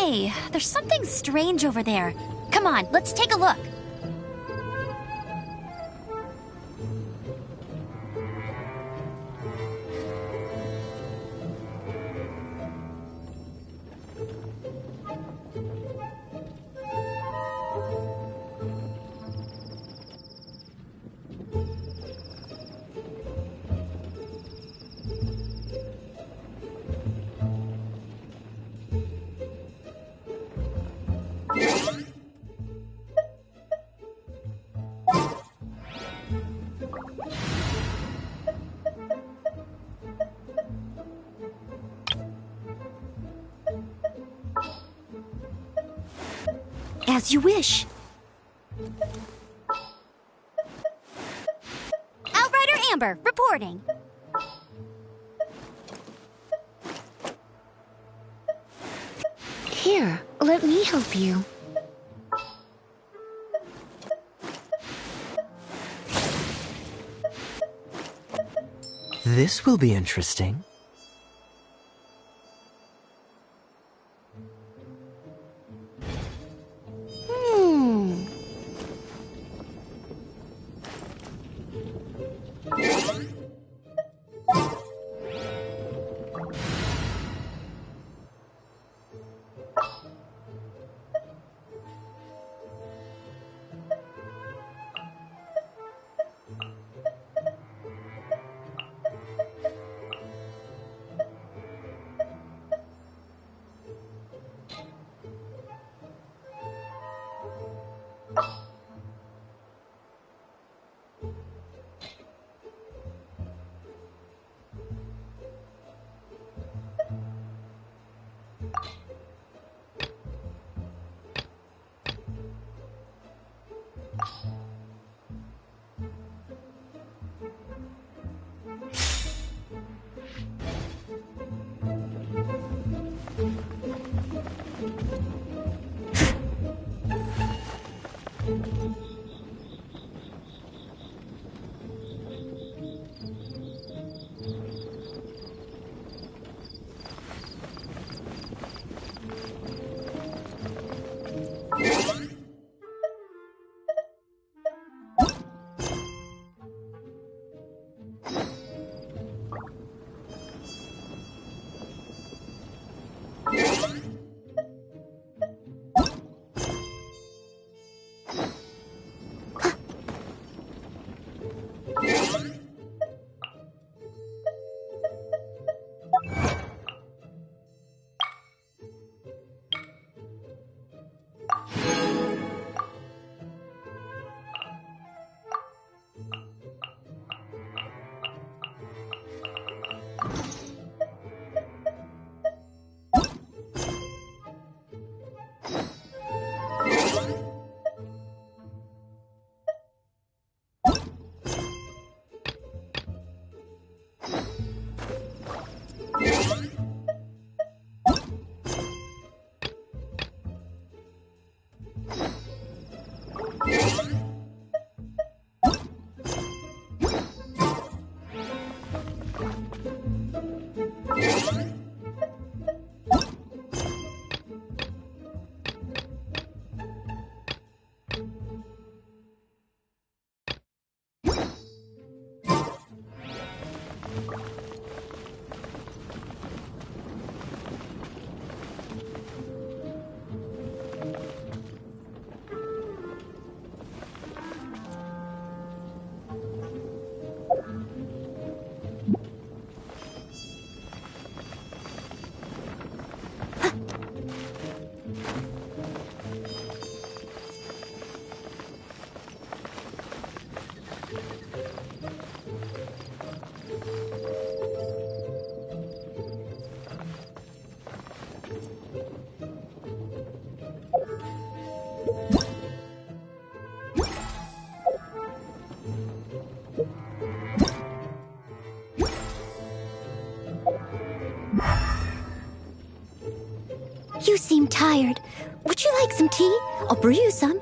Hey, there's something strange over there. Come on, let's take a look. As you wish. Outrider Amber, reporting. Here, let me help you. This will be interesting. You seem tired. Would you like some tea? I'll brew you some.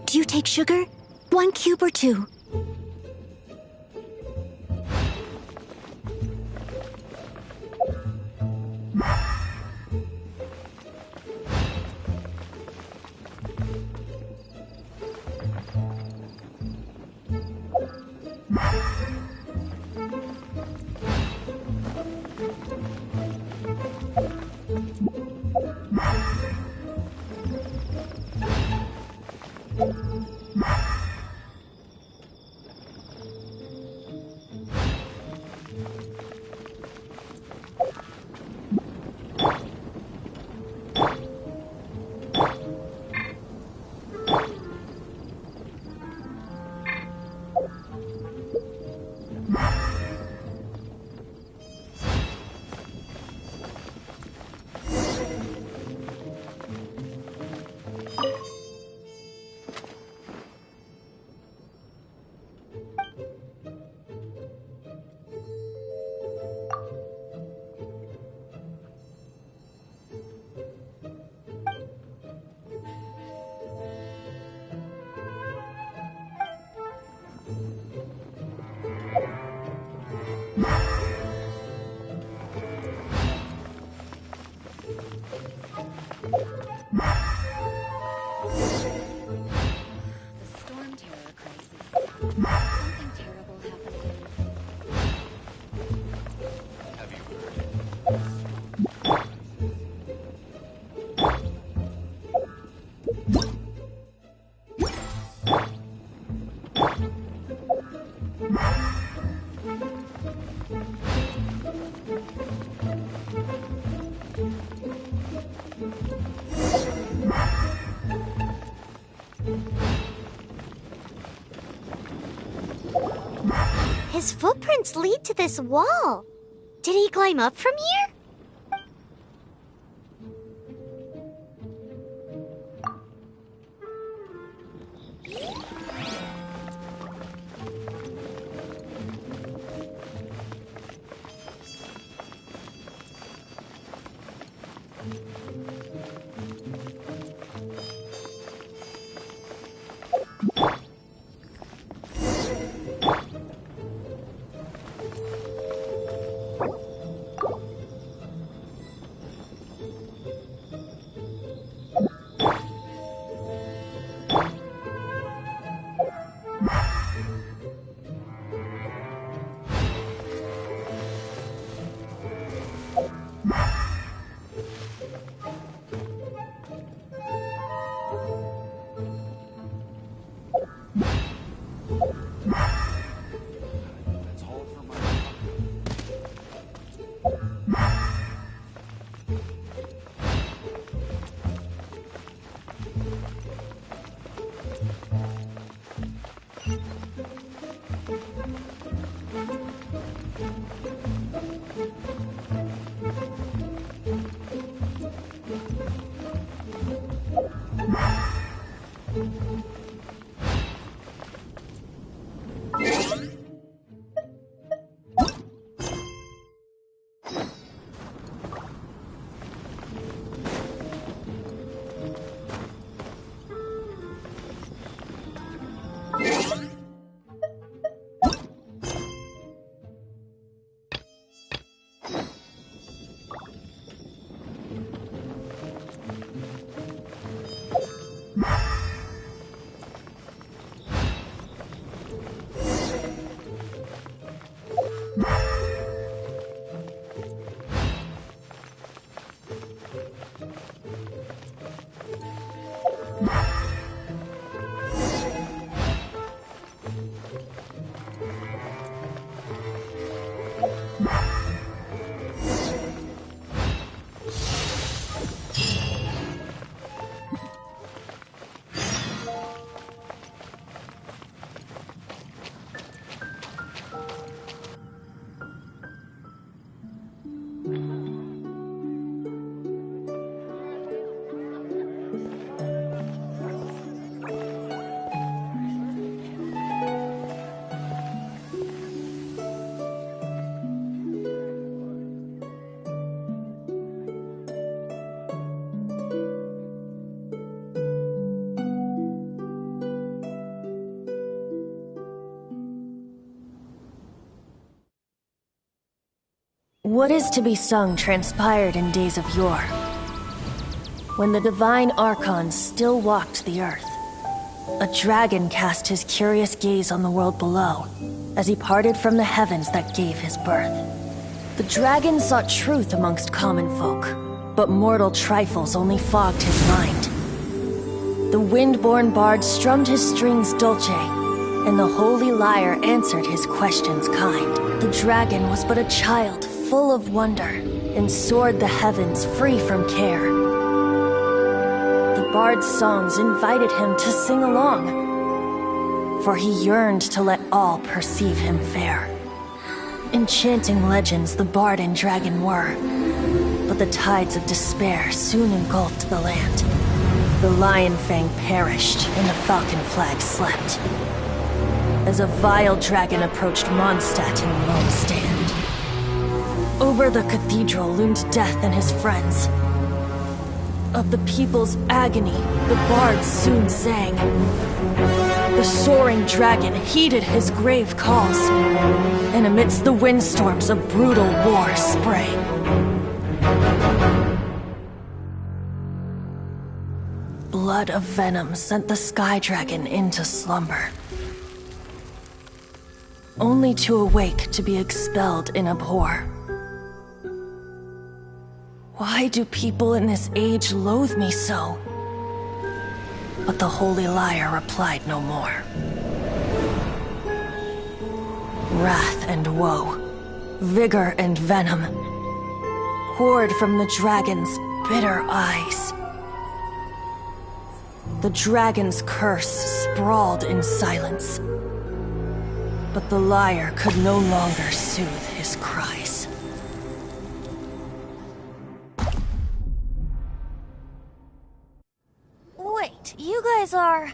Do you take sugar? 1 cube or 2? His footprints lead to this wall. Did he climb up from here? What is to be sung transpired in days of yore, when the divine archons still walked the earth. A dragon cast his curious gaze on the world below, as he parted from the heavens that gave his birth. The dragon sought truth amongst common folk, but mortal trifles only fogged his mind. The wind-born bard strummed his strings dolce, and the holy lyre answered his questions kind. The dragon was but a child full of wonder, and soared the heavens free from care. The bard's songs invited him to sing along, for he yearned to let all perceive him fair. Enchanting legends the bard and dragon were, but the tides of despair soon engulfed the land. The lion fang perished, and the falcon flag slept, as a vile dragon approached Mondstadt in lone stand. Over the cathedral loomed death and his friends. Of the people's agony, the bards soon sang. The soaring dragon heeded his grave calls, and amidst the windstorms a brutal war sprang. Blood of venom sent the sky dragon into slumber, only to awake to be expelled in abhor. Why do people in this age loathe me so? But the holy lyre replied no more. Wrath and woe, vigor and venom, poured from the dragon's bitter eyes. The dragon's curse sprawled in silence, but the lyre could no longer soothe his cries. Wait, you guys are...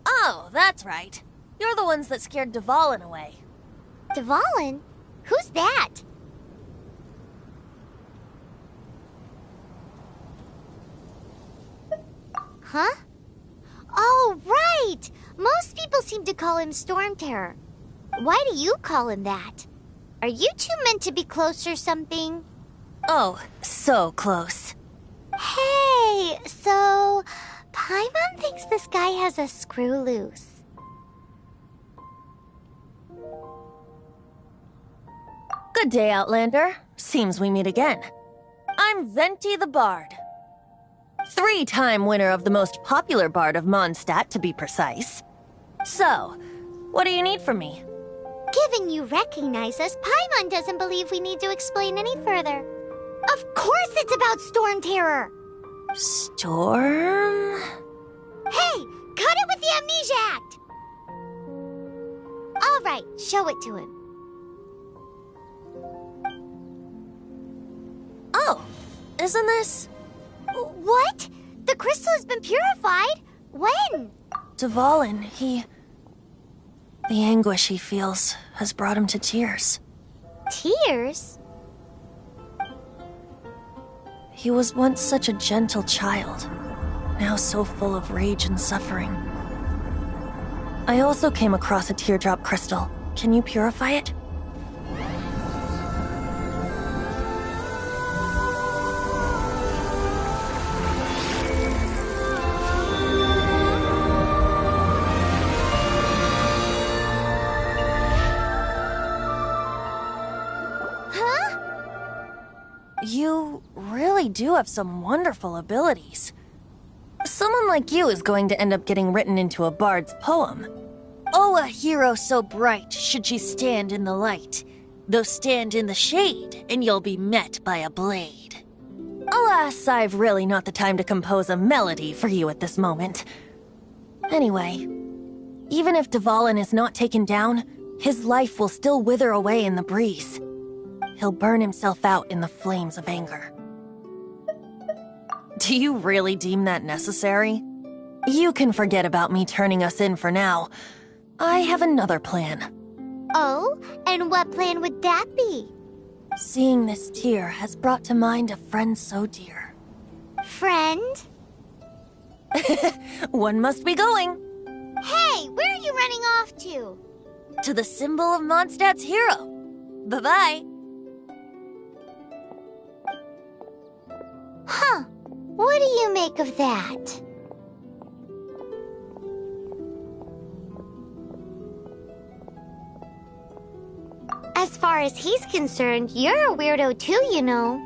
Oh, that's right. You're the ones that scared Dvalin away. Dvalin? Who's that? Huh? Oh, right! Most people seem to call him Storm Terror. Why do you call him that? Are you two meant to be close or something? Oh, so close. Hey, so... Paimon thinks this guy has a screw loose. Good day, Outlander. Seems we meet again. I'm Venti the Bard. 3-time winner of the most popular bard of Mondstadt, to be precise. So, what do you need from me? Given you recognize us, Paimon doesn't believe we need to explain any further. Of course it's about Storm Terror! Storm? Hey! Cut it with the Amnesia Act! Alright, show it to him. Oh, isn't this... What? The crystal has been purified? When? Dvalin, the anguish he feels has brought him to tears. Tears? He was once such a gentle child, now so full of rage and suffering. I also came across a teardrop crystal. Can you purify it? You really do have some wonderful abilities. Someone like you is going to end up getting written into a bard's poem. Oh, a hero so bright should she stand in the light, though stand in the shade, and you'll be met by a blade. Alas, I've really not the time to compose a melody for you at this moment. Anyway, even if Dvalin is not taken down, his life will still wither away in the breeze. He'll burn himself out in the flames of anger. Do you really deem that necessary? You can forget about me turning us in for now. I have another plan. Oh, and what plan would that be? Seeing this tear has brought to mind a friend so dear. Friend? One must be going. Hey, where are you running off to? To the symbol of Mondstadt's hero. Bye-bye. Huh. What do you make of that? As far as he's concerned, you're a weirdo too, you know.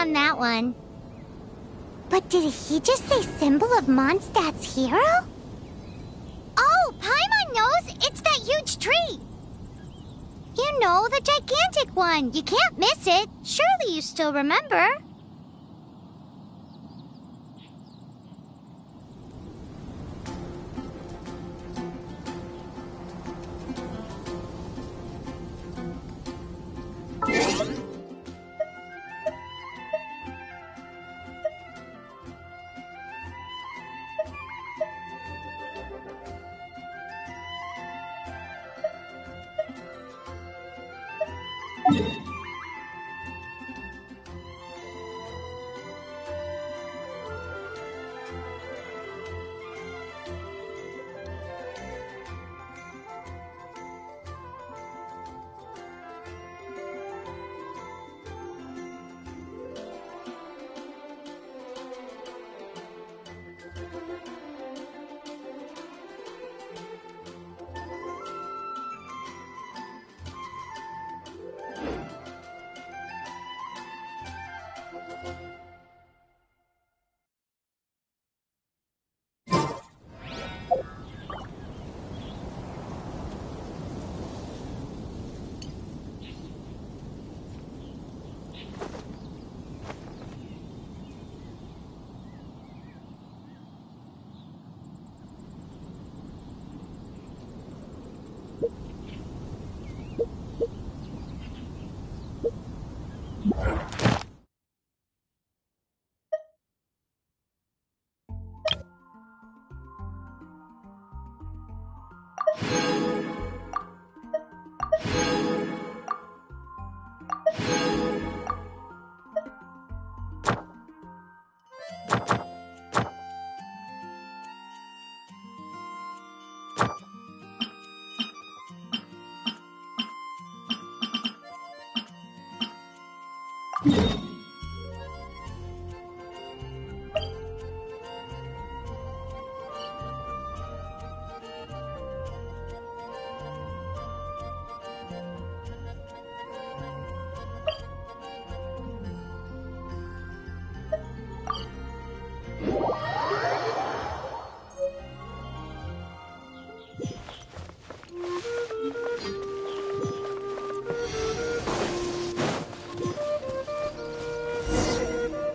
on that one. But did he just say symbol of Mondstadt's hero? Oh, Paimon knows! It's that huge tree! You know, the gigantic one. You can't miss it. Surely you still remember.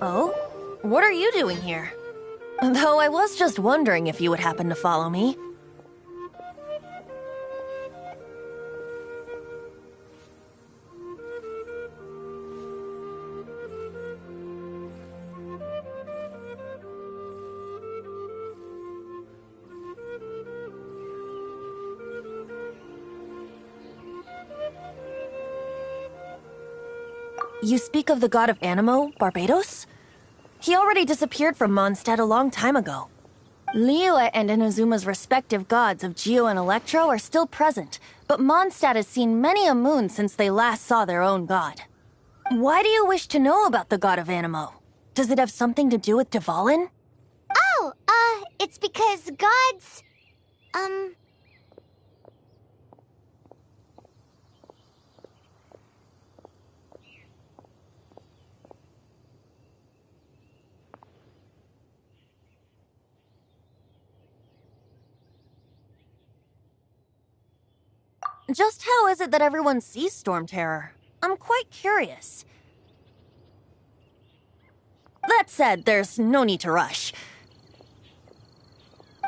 Oh? What are you doing here? Though I was just wondering if you would happen to follow me. You speak of the god of Animo, Barbados? He already disappeared from Mondstadt a long time ago. Liyue and Inazuma's respective gods of Geo and Electro are still present, but Mondstadt has seen many a moon since they last saw their own god. Why do you wish to know about the god of Animo? Does it have something to do with Dvalin? Oh, it's because gods... Just how is it that everyone sees Storm Terror? I'm quite curious. That said, there's no need to rush.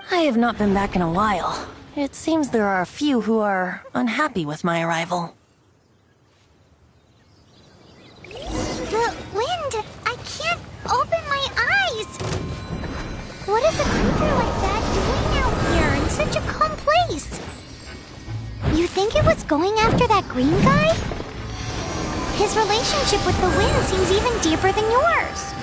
I have not been back in a while. It seems there are a few who are unhappy with my arrival. The wind! I can't open my eyes! What is a creature like that doing out here in such a calm place? You think it was going after that green guy? His relationship with the wind seems even deeper than yours.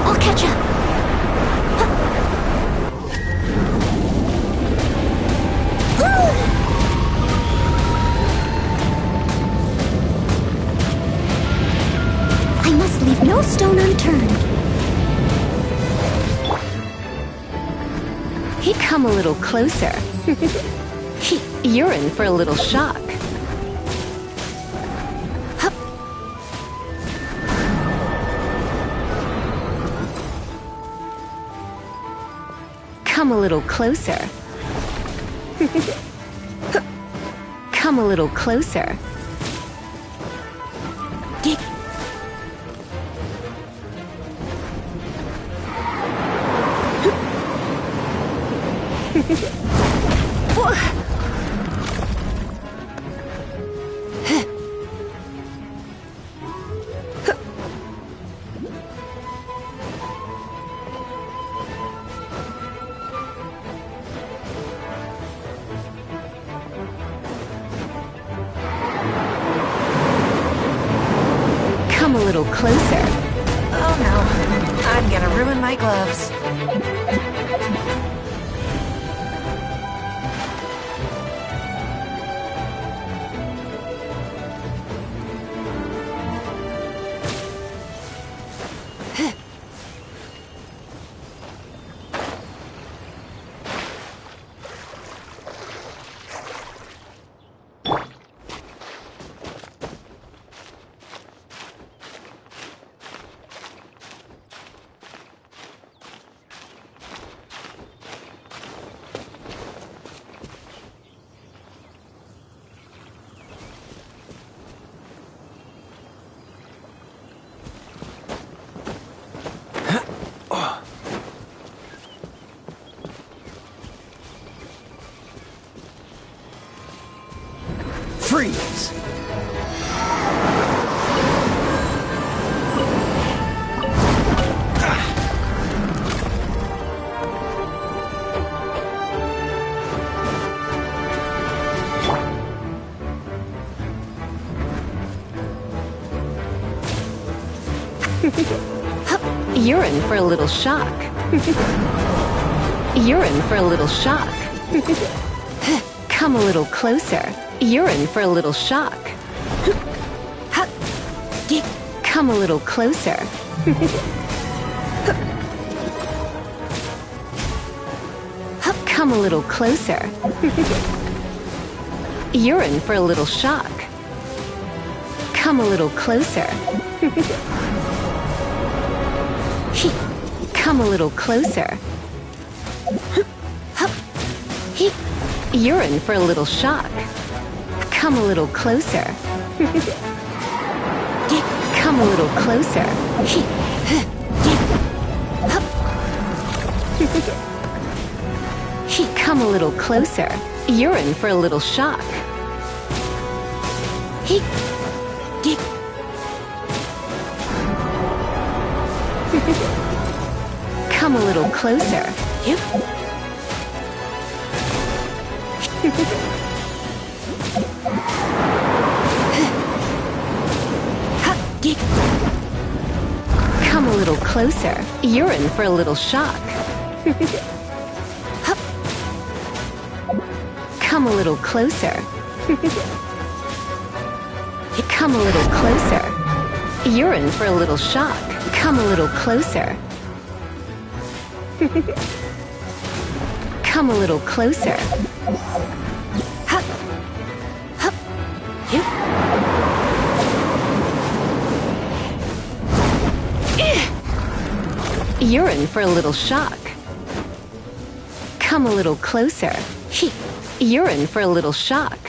I'll catch up. No stone unturned. Come a little closer. You're in for a little shock. Hup. Come a little closer. Come a little closer. Dig. Come a little closer. Oh no, I'm gonna ruin my gloves. Freeze! You're in for a little shock. You're in for a little shock. Come a little closer. You're in for a little shock. Come a little closer. Come a little closer. You're in for a little shock. Come a little closer. Come a little closer. You're in for a little shock. Come a little closer. Come a little closer. Come a little closer. You're in for a little shock. Come a little closer. Come a little closer. You're in for a little shock. Come a little closer. Come a little closer. You're in for a little shock. Come a little closer. Come a little closer. You're in for a little shock. Come a little closer. You're in for a little shock.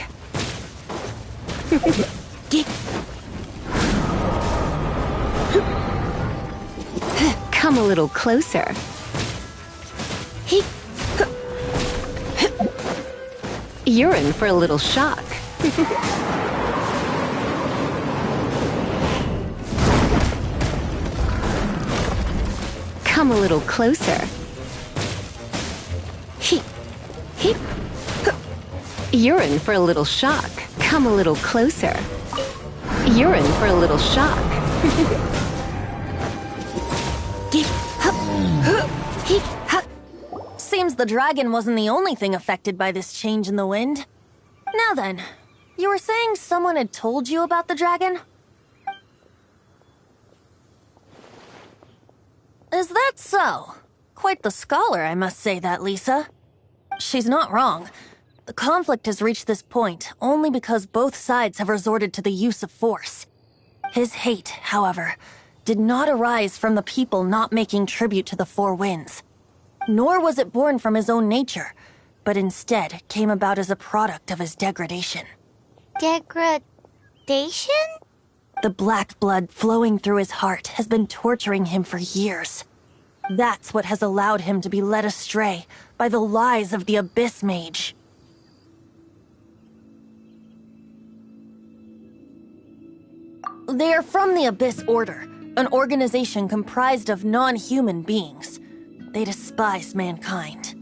Come a little closer. You're in for a little shock. Come a little closer. You're in for a little shock. Come a little closer. You're in for a little shock. Seems the dragon wasn't the only thing affected by this change in the wind. Now then, you were saying someone had told you about the dragon? Is that so? Quite the scholar, I must say that, Lisa. She's not wrong. The conflict has reached this point only because both sides have resorted to the use of force. His hate, however, did not arise from the people not making tribute to the Four Winds. Nor was it born from his own nature, but instead came about as a product of his degradation. Degradation? The black blood flowing through his heart has been torturing him for years. That's what has allowed him to be led astray by the lies of the Abyss Mage. They are from the Abyss Order, an organization comprised of non-human beings. They despise mankind.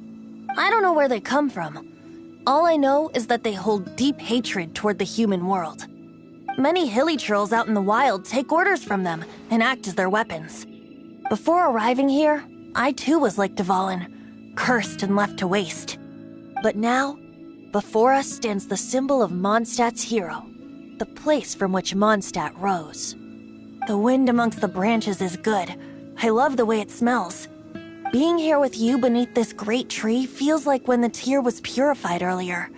I don't know where they come from. All I know is that they hold deep hatred toward the human world. Many hilly trolls out in the wild take orders from them and act as their weapons. Before arriving here, I too was like Dvalin, cursed and left to waste. But now, before us stands the symbol of Mondstadt's hero, the place from which Mondstadt rose. The wind amongst the branches is good. I love the way it smells. Being here with you beneath this great tree feels like when the tear was purified earlier.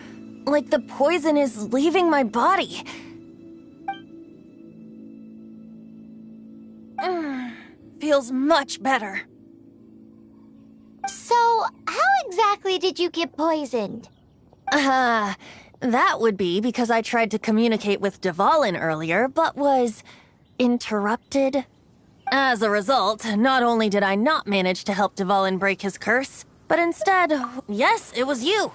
Like the poison is leaving my body. Feels much better. So, how exactly did you get poisoned? That would be because I tried to communicate with Dvalin earlier, but was interrupted. As a result, not only did I not manage to help Dvalin break his curse, but instead, yes, it was you.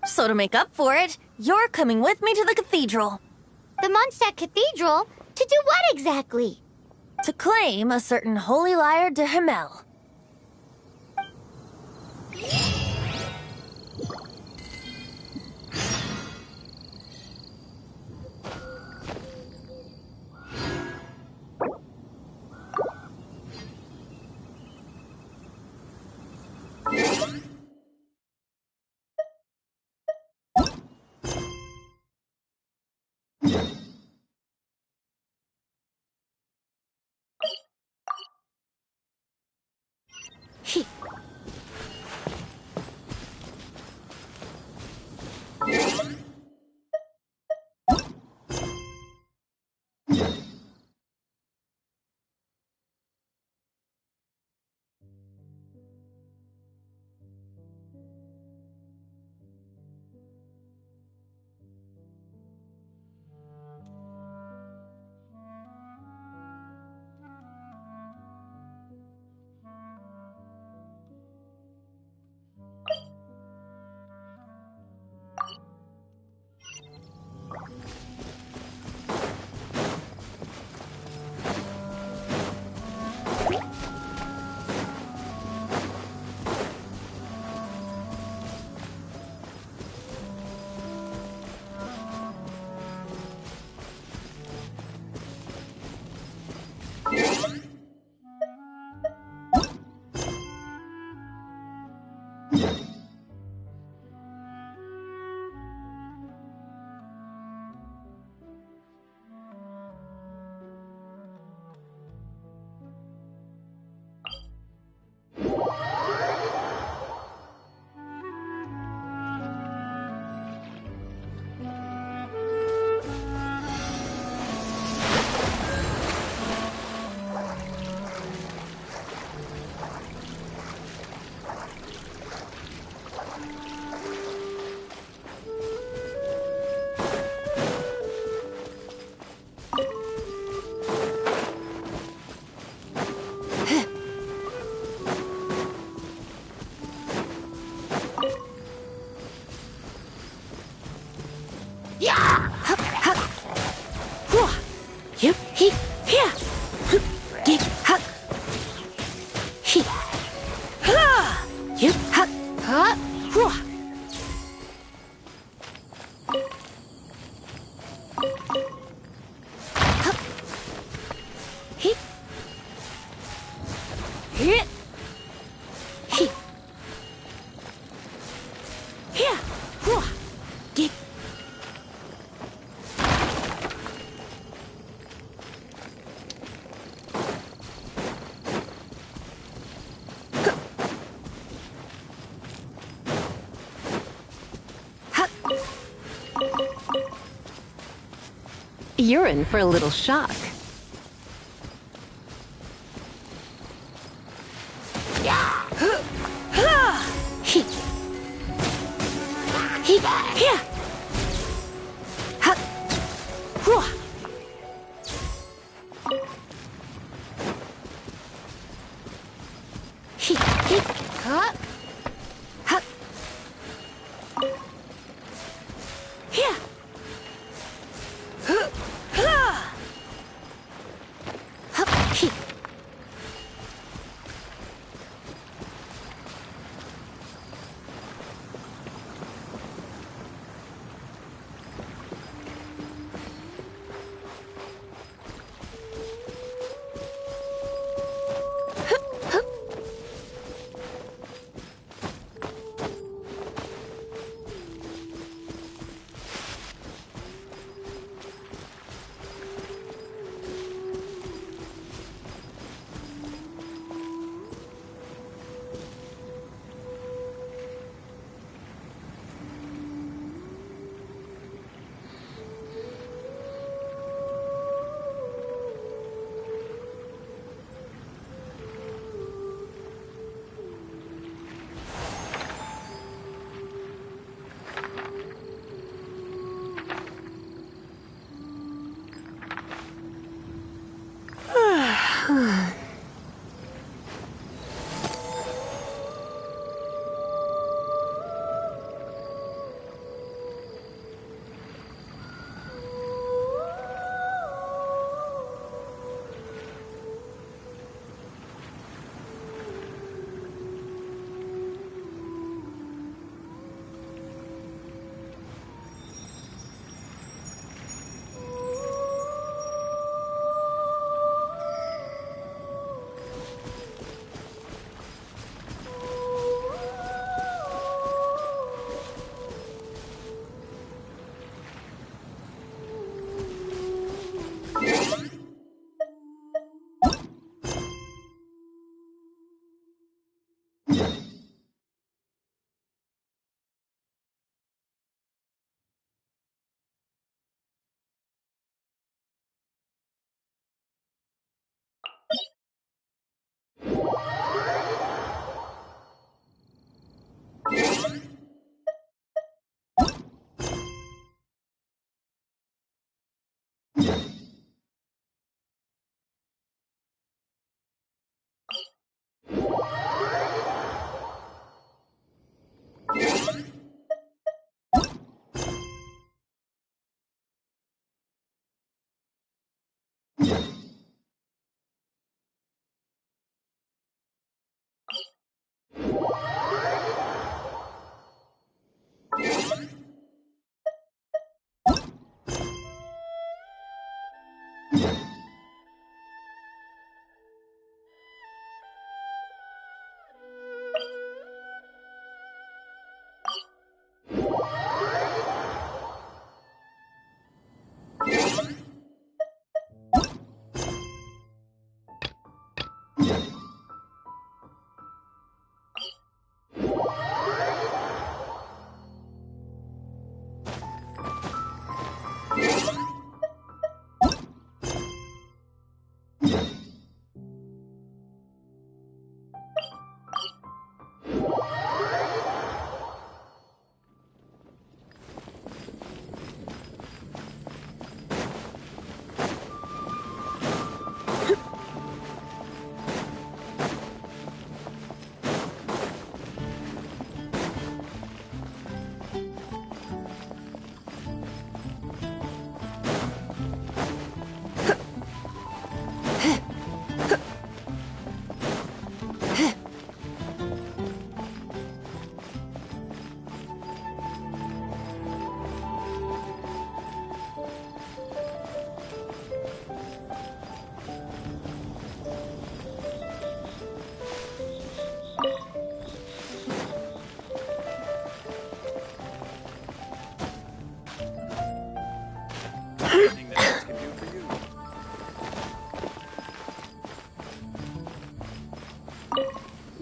So to make up for it, you're coming with me to the cathedral. The Mondstadt Cathedral? To do what exactly? To claim a certain holy lyre de Himmel. You're in for a little shock.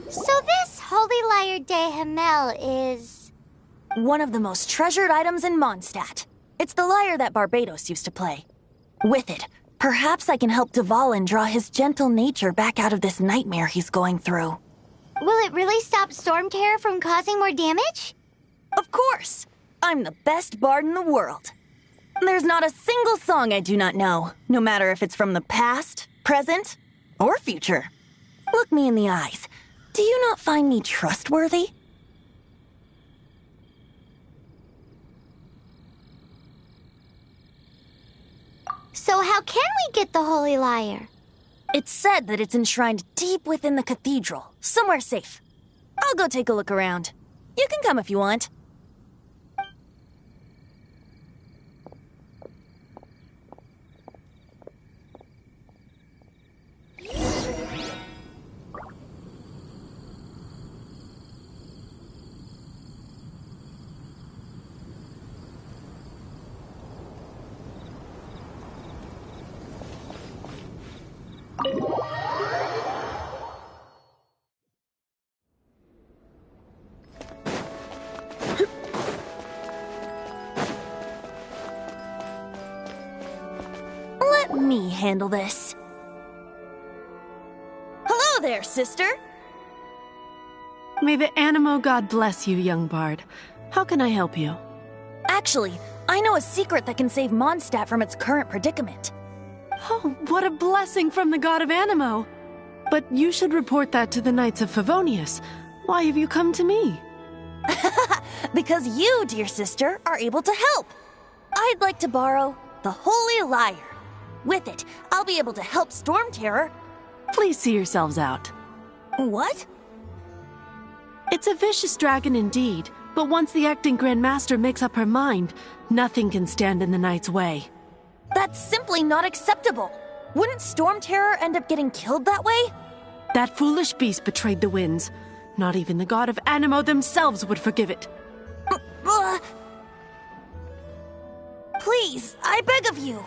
So this Holy Lyre de Himmel is... One of the most treasured items in Mondstadt. It's the lyre that Barbados used to play. With it, perhaps I can help Dvalin draw his gentle nature back out of this nightmare he's going through. Will it really stop Storm Terror from causing more damage? Of course! I'm the best bard in the world. There's not a single song I do not know, no matter if it's from the past, present, or future. Look me in the eyes. Do you not find me trustworthy? So how can we get the Holy Lyre? It's said that it's enshrined deep within the cathedral, somewhere safe. I'll go take a look around. You can come if you want. Let me handle this. Hello there, sister! May the Animo God bless you, young bard. How can I help you? Actually, I know a secret that can save Mondstadt from its current predicament. Oh, what a blessing from the God of Animo! But you should report that to the Knights of Favonius. Why have you come to me? Because you, dear sister, are able to help. I'd like to borrow the Holy Lyre. With it, I'll be able to help Storm Terror. Please see yourselves out. What? It's a vicious dragon indeed, but once the acting Grand Master makes up her mind, nothing can stand in the Knight's way. That's simply not acceptable. Wouldn't Storm Terror end up getting killed that way? That foolish beast betrayed the winds. Not even the God of Animo themselves would forgive it. Please, I beg of you.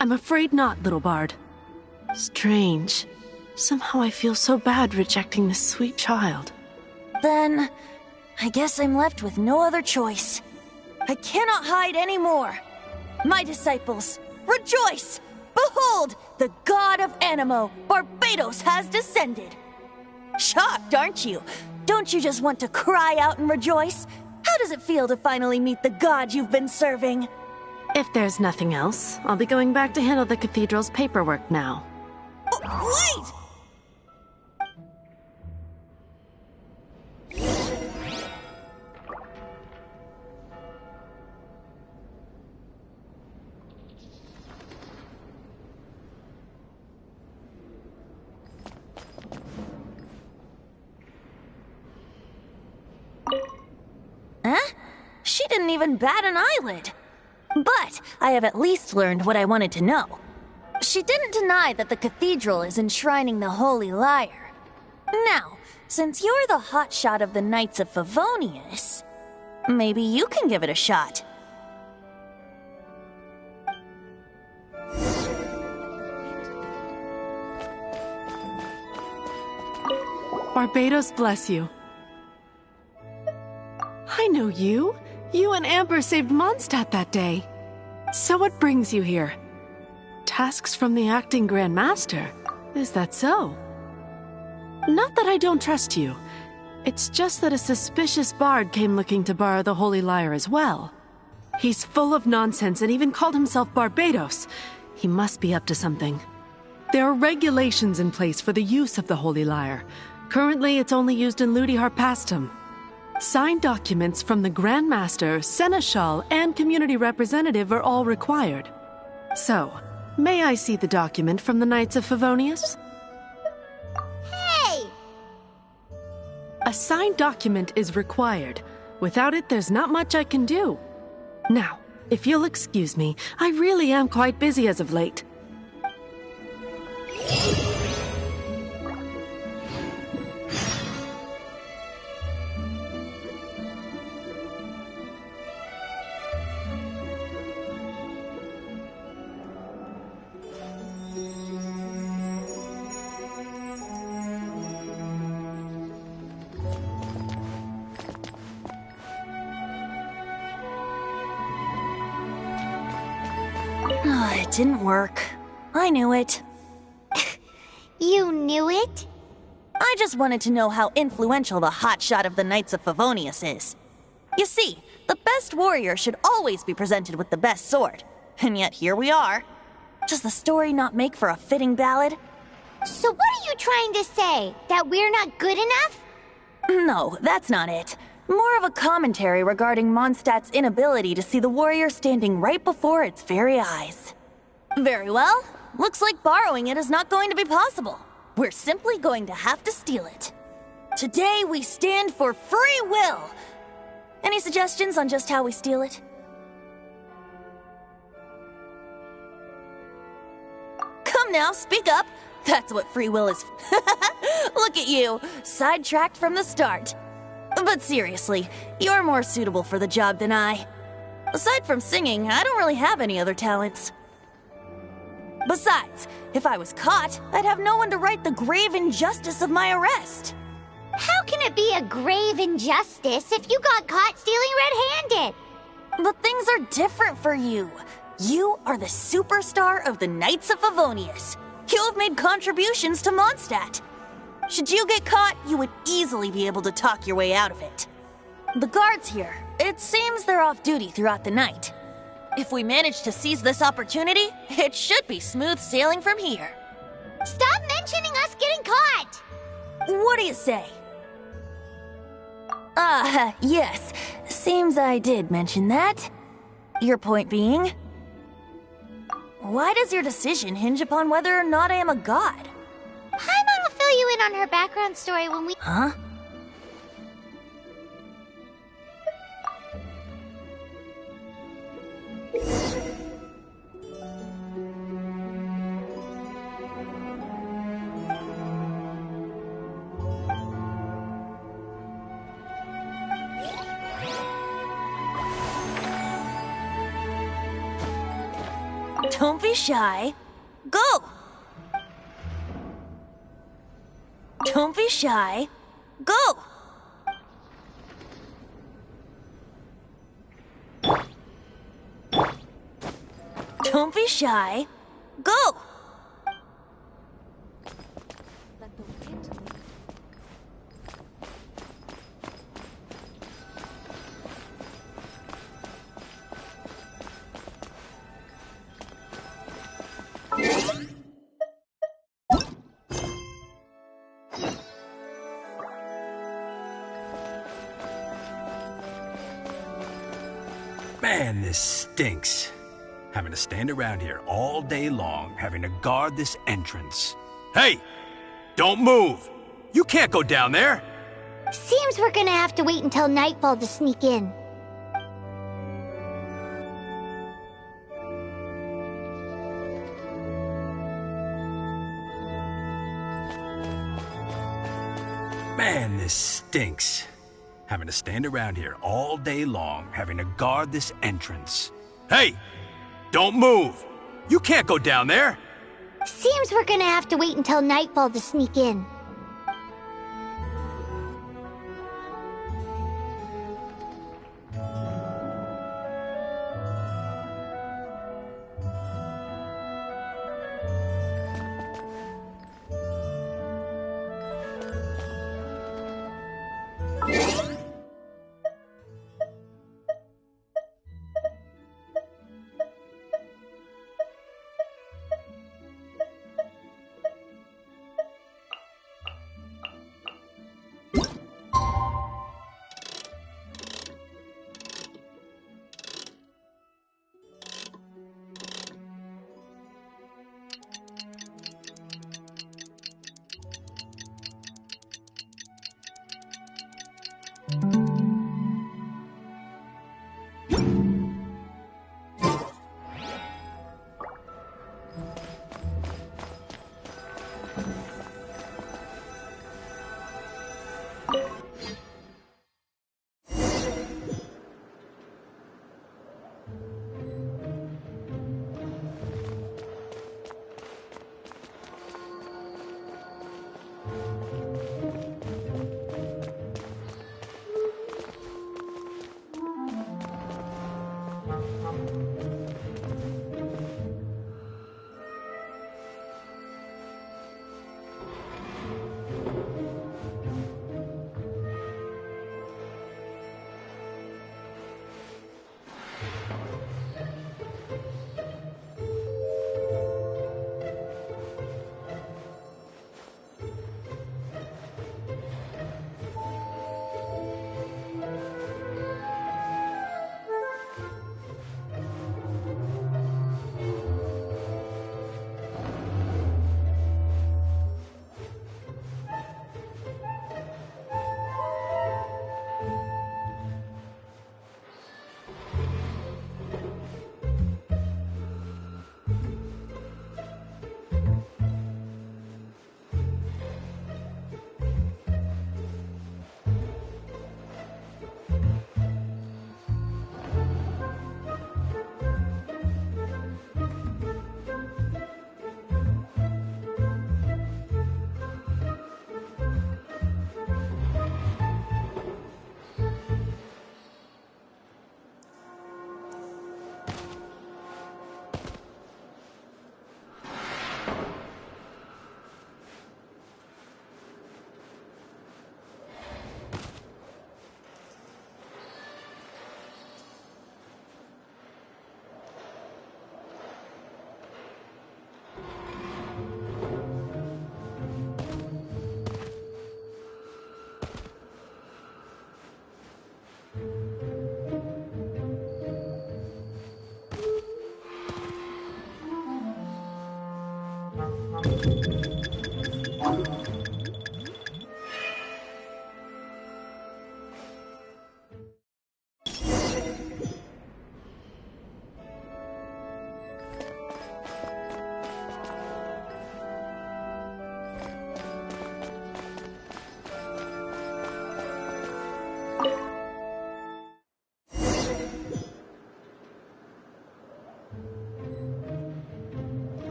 I'm afraid not, little bard. Strange. Somehow I feel so bad rejecting this sweet child. Then, I guess I'm left with no other choice. I cannot hide anymore. My disciples, rejoice! Behold, the God of Animo, Barbados, has descended. Shocked, aren't you? Don't you just want to cry out and rejoice? How does it feel to finally meet the God you've been serving? If there's nothing else, I'll be going back to handle the cathedral's paperwork now. Wait! Huh? She didn't even bat an eyelid. But I have at least learned what I wanted to know. She didn't deny that the cathedral is enshrining the Holy Lyre. Now, since you're the hotshot of the Knights of Favonius, maybe you can give it a shot. Barbados bless you. I know you. You and Amber saved Mondstadt that day. So what brings you here? Tasks from the acting Grand Master. Is that so? Not that I don't trust you. It's just that a suspicious bard came looking to borrow the Holy Lyre as well. He's full of nonsense and even called himself Barbados. He must be up to something. There are regulations in place for the use of the Holy Lyre. Currently, it's only used in Ludi Harpastum. Signed documents from the Grand Master, Seneschal, and Community Representative are all required. So, may I see the document from the Knights of Favonius? Hey! A signed document is required. Without it, there's not much I can do. Now, if you'll excuse me, I really am quite busy as of late. didn't work. I knew it. You knew it? I just wanted to know how influential the hotshot of the Knights of Favonius is. You see, the best warrior should always be presented with the best sword. And yet here we are. Does the story not make for a fitting ballad? So what are you trying to say? That we're not good enough? No, that's not it. More of a commentary regarding Mondstadt's inability to see the warrior standing right before its very eyes. Very well. Looks like borrowing it is not going to be possible. We're simply going to have to steal it. Today we stand for free will. Any suggestions on just how we steal it? Come now, speak up. That's what free will is. Look at you, sidetracked from the start. But seriously, you're more suitable for the job than I. Aside from singing, I don't really have any other talents. Besides, if I was caught, I'd have no one to right the grave injustice of my arrest. How can it be a grave injustice if you got caught stealing red-handed? But things are different for you. You are the superstar of the Knights of Favonius. You have made contributions to Mondstadt. Should you get caught, you would easily be able to talk your way out of it. The guards here, it seems they're off duty throughout the night. If we manage to seize this opportunity, it should be smooth sailing from here. Stop mentioning us getting caught! What do you say? Yes. Seems I did mention that. Your point being? Why does your decision hinge upon whether or not I am a god? Paimon will fill you in on her background story when we... Huh? Don't be shy. Go! Don't be shy. Go! Don't be shy. Go! Man, this stinks. Having to stand around here all day long, having to guard this entrance. Hey! Don't move! You can't go down there! Seems we're gonna have to wait until nightfall to sneak in. Man, this stinks. Having to stand around here all day long, having to guard this entrance. Hey! Don't move! You can't go down there! Seems we're gonna have to wait until nightfall to sneak in.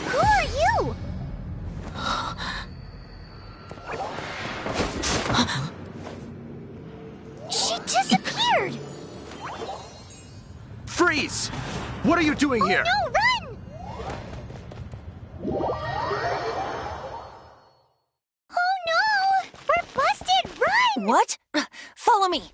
Who are you? She disappeared! Freeze! What are you doing here? No, run! Oh no! We're busted! Run! What? Follow me.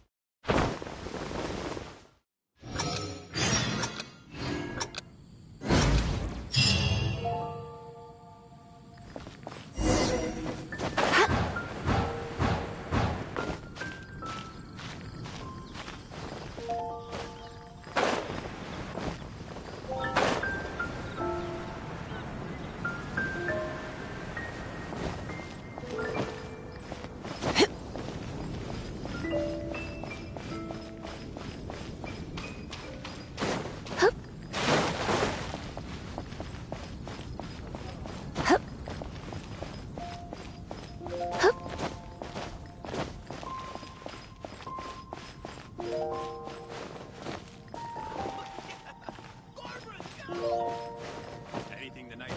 Anything tonight?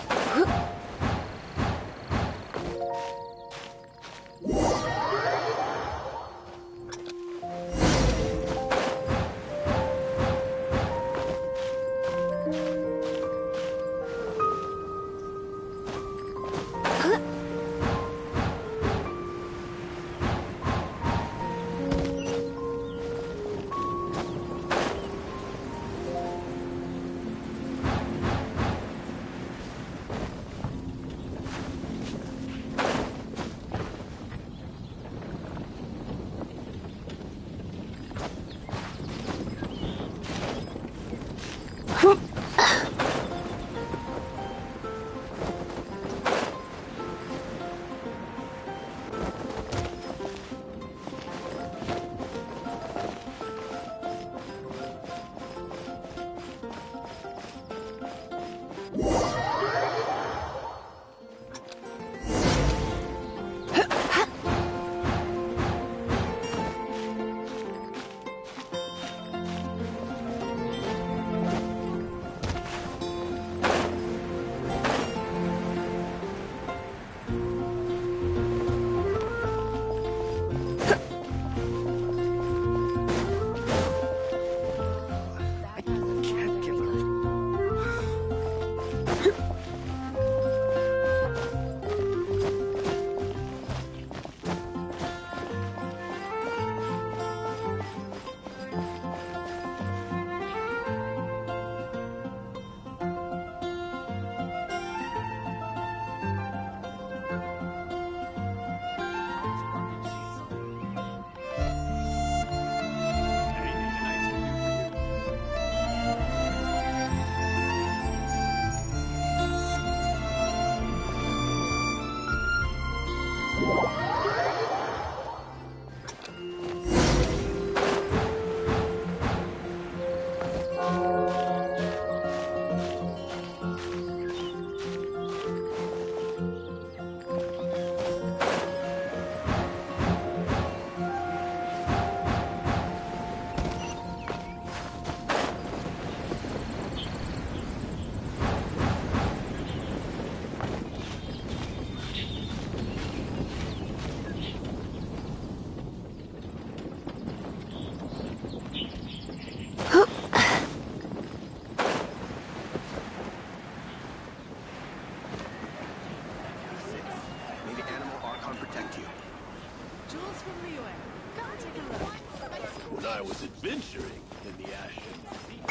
adventuring in the Ashen Sea.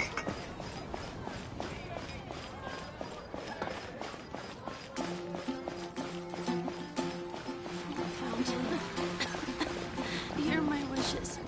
Fountain. Hear my wishes.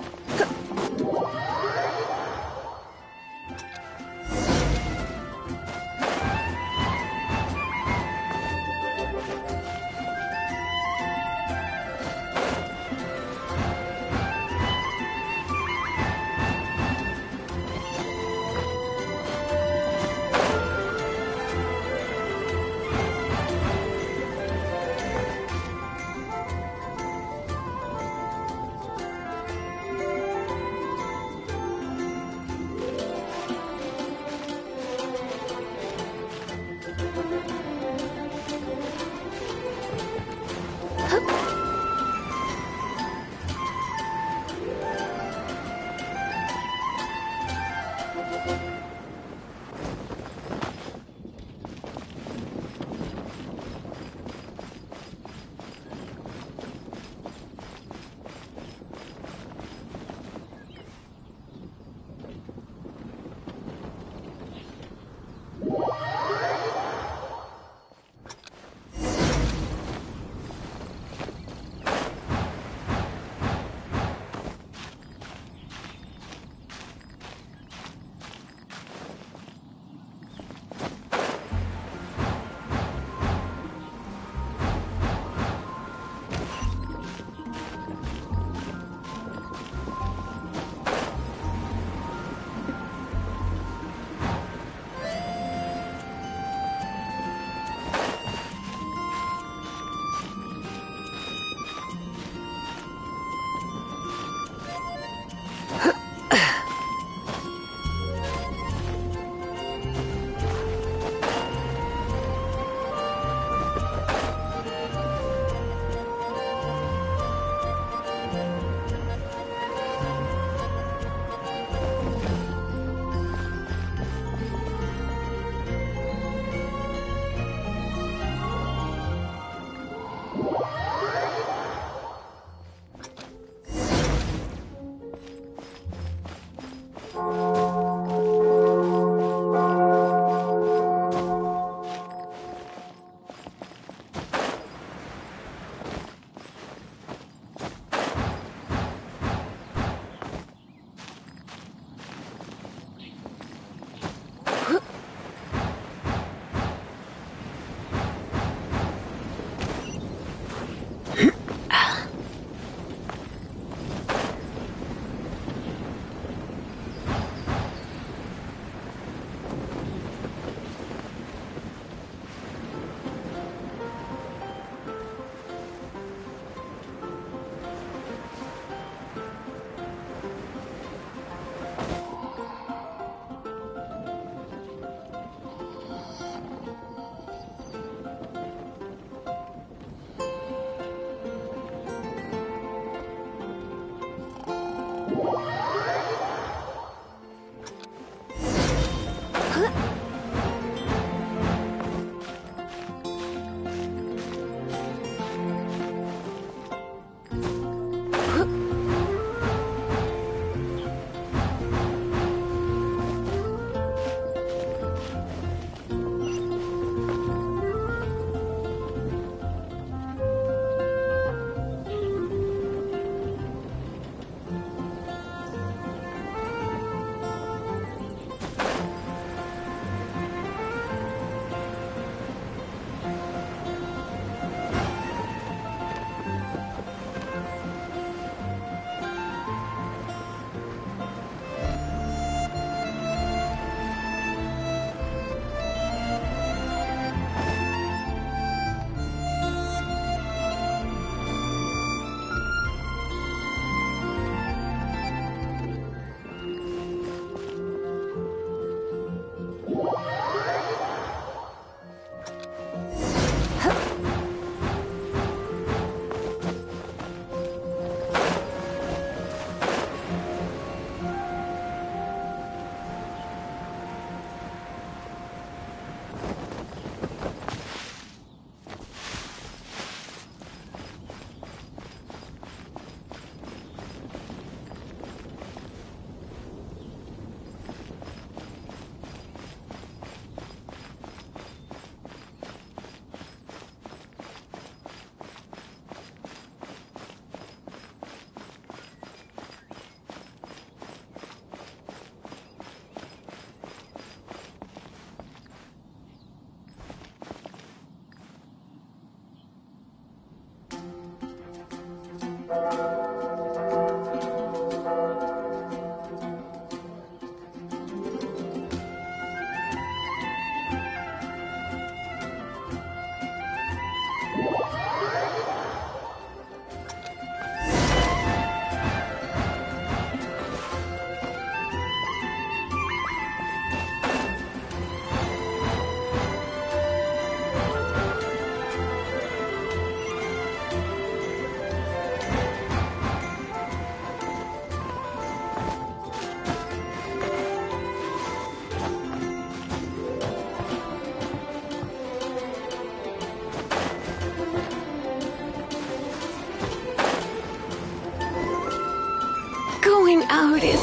out is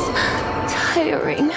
tiring.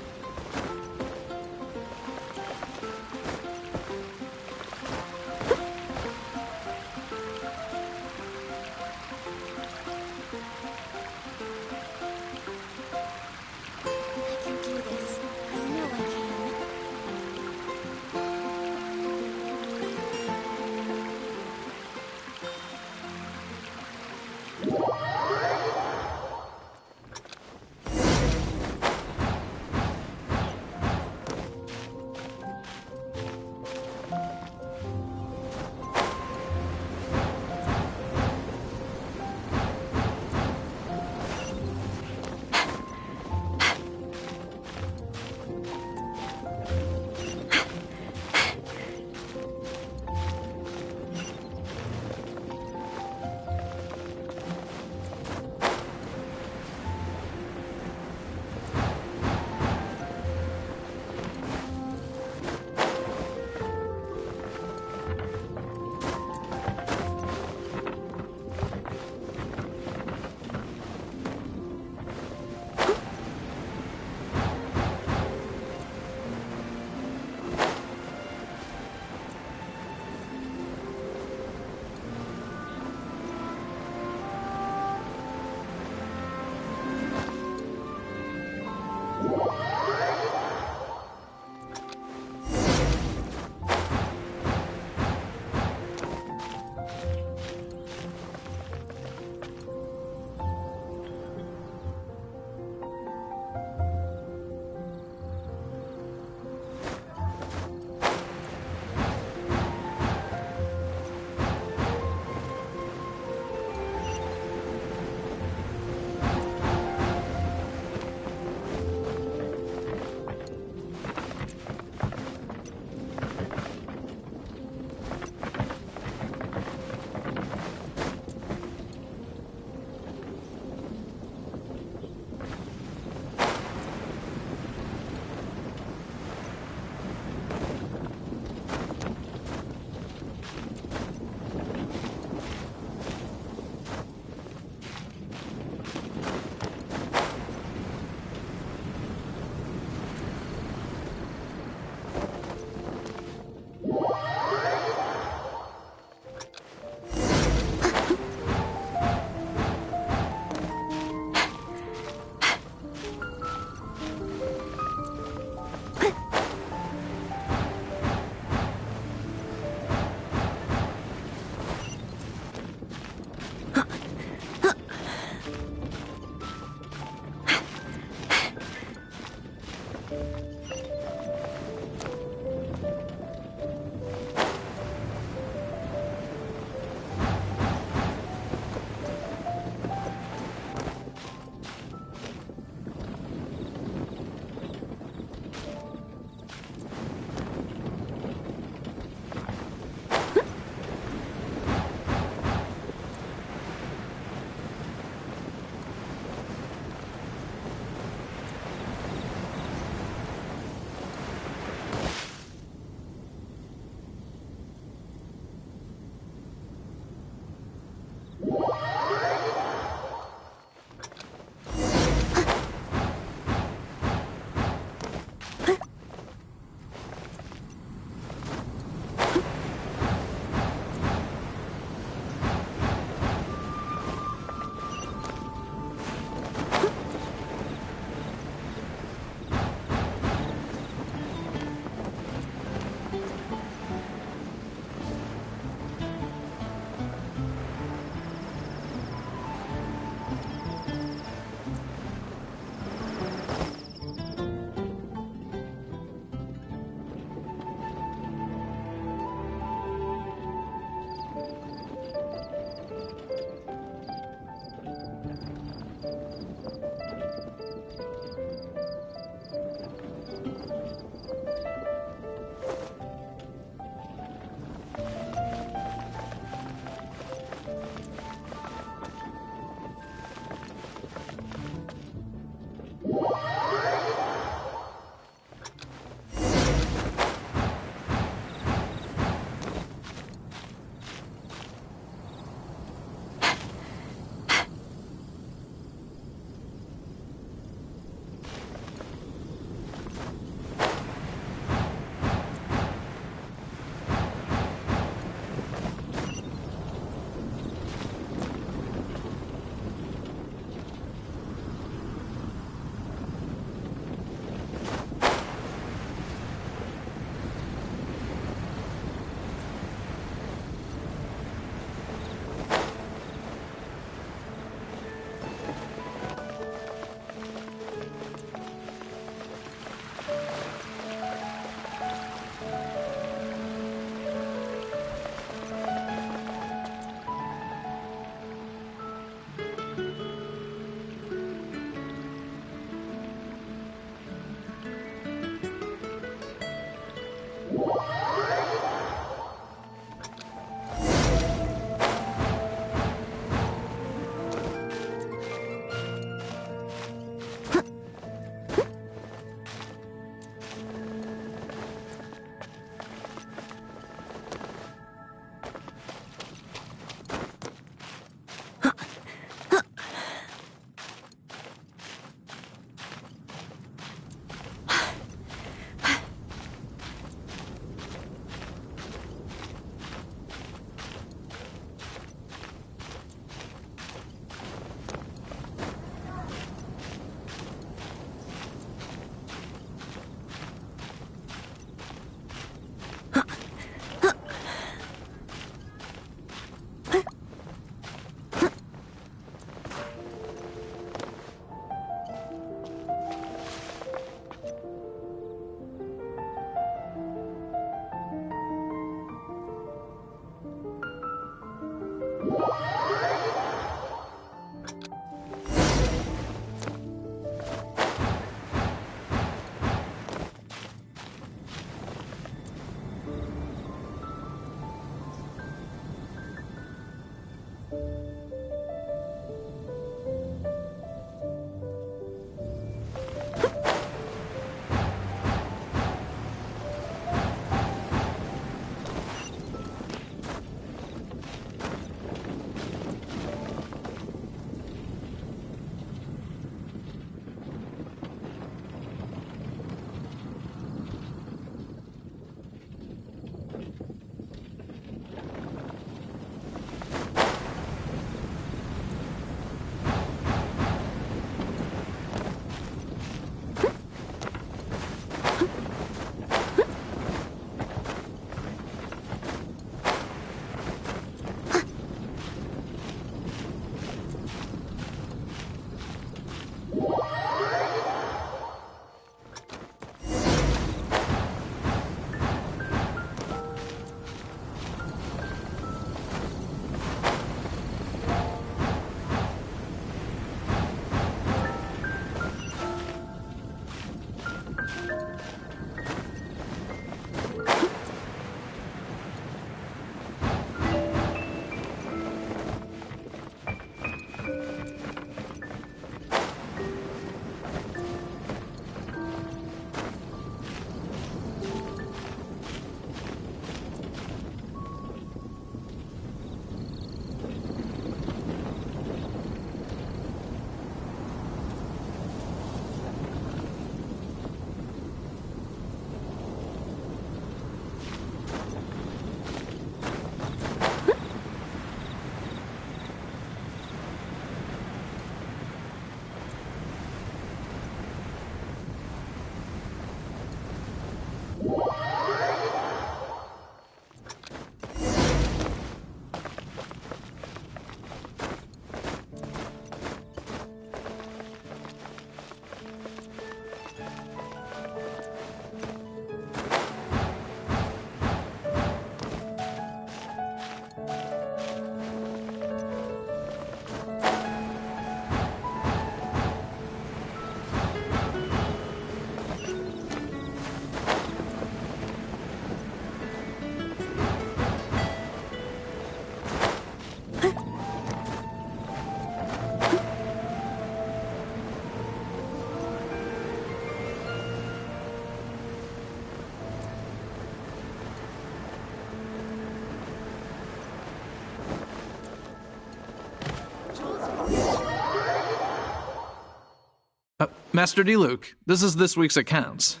Master D. Luke, this is this week's accounts.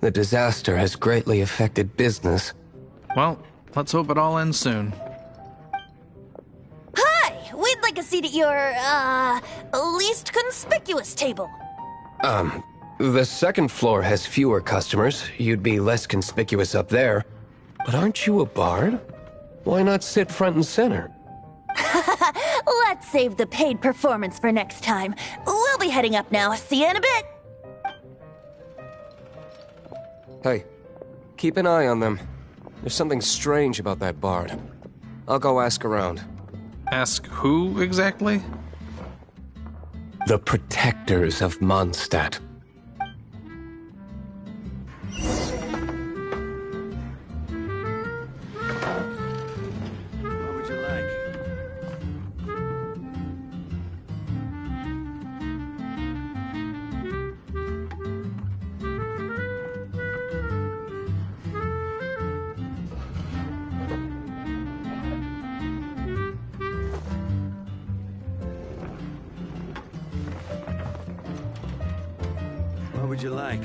The disaster has greatly affected business. Well, let's hope it all ends soon. Hi! We'd like a seat at your, least conspicuous table. The second floor has fewer customers. You'd be less conspicuous up there. But aren't you a bard? Why not sit front and center? Let's save the paid performance for next time. We'll be heading up now. See you in a bit. Hey, keep an eye on them. There's something strange about that bard. I'll go ask around. Ask who exactly? The protectors of Mondstadt. What would you like? What would you like?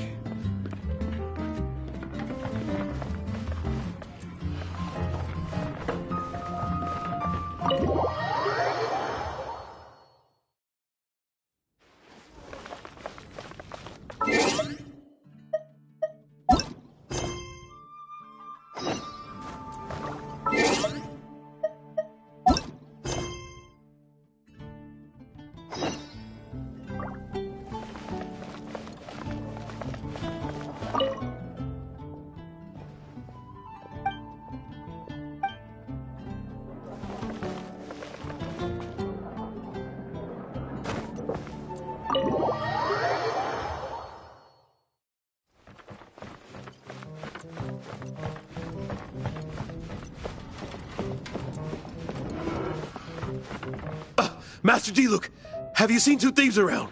Master D-Luke, have you seen two thieves around?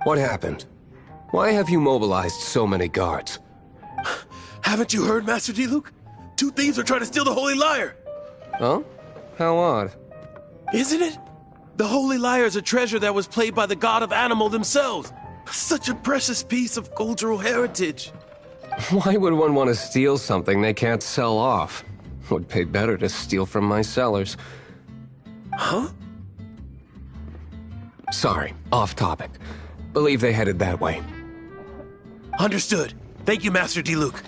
What happened? Why have you mobilized so many guards? Haven't you heard, Master D-Luke? Two thieves are trying to steal the Holy Lyre! Huh? How odd. Isn't it? The Holy Lyre is a treasure that was played by the god of animal themselves. Such a precious piece of cultural heritage. Why would one want to steal something they can't sell off? Would pay better to steal from my sellers. Huh? Sorry, off topic. Believe they headed that way. Understood. Thank you, Master D-Luke.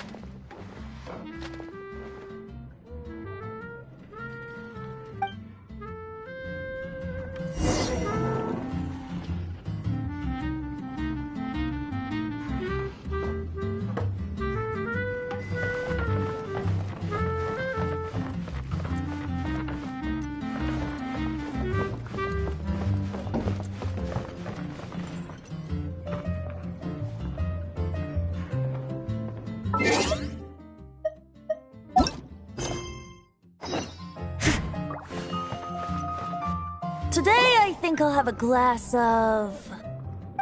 Today, I think I'll have a glass of...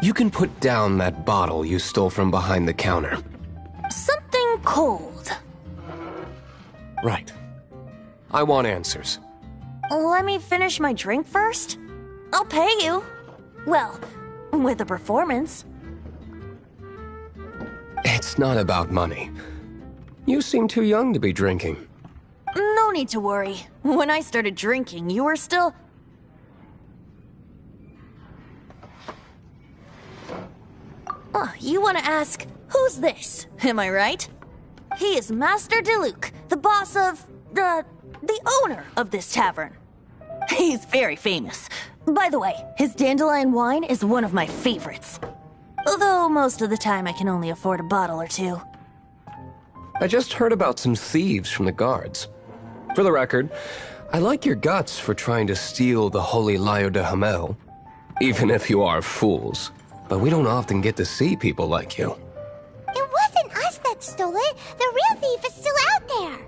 You can put down that bottle you stole from behind the counter. something cold. Right. I want answers. Let me finish my drink first. I'll pay you. Well, with a performance. It's not about money. You seem too young to be drinking. No need to worry. When I started drinking, you were still... Oh, you want to ask, who's this? Am I right? He is Master Diluc, the boss of... the owner of this tavern. He's very famous. By the way, his dandelion wine is one of my favorites. Although most of the time I can only afford a bottle or two. I just heard about some thieves from the guards. For the record, I like your guts for trying to steal the Holy Lyre de Hamel. Even if you are fools. But we don't often get to see people like you. It wasn't us that stole it. The real thief is still out there.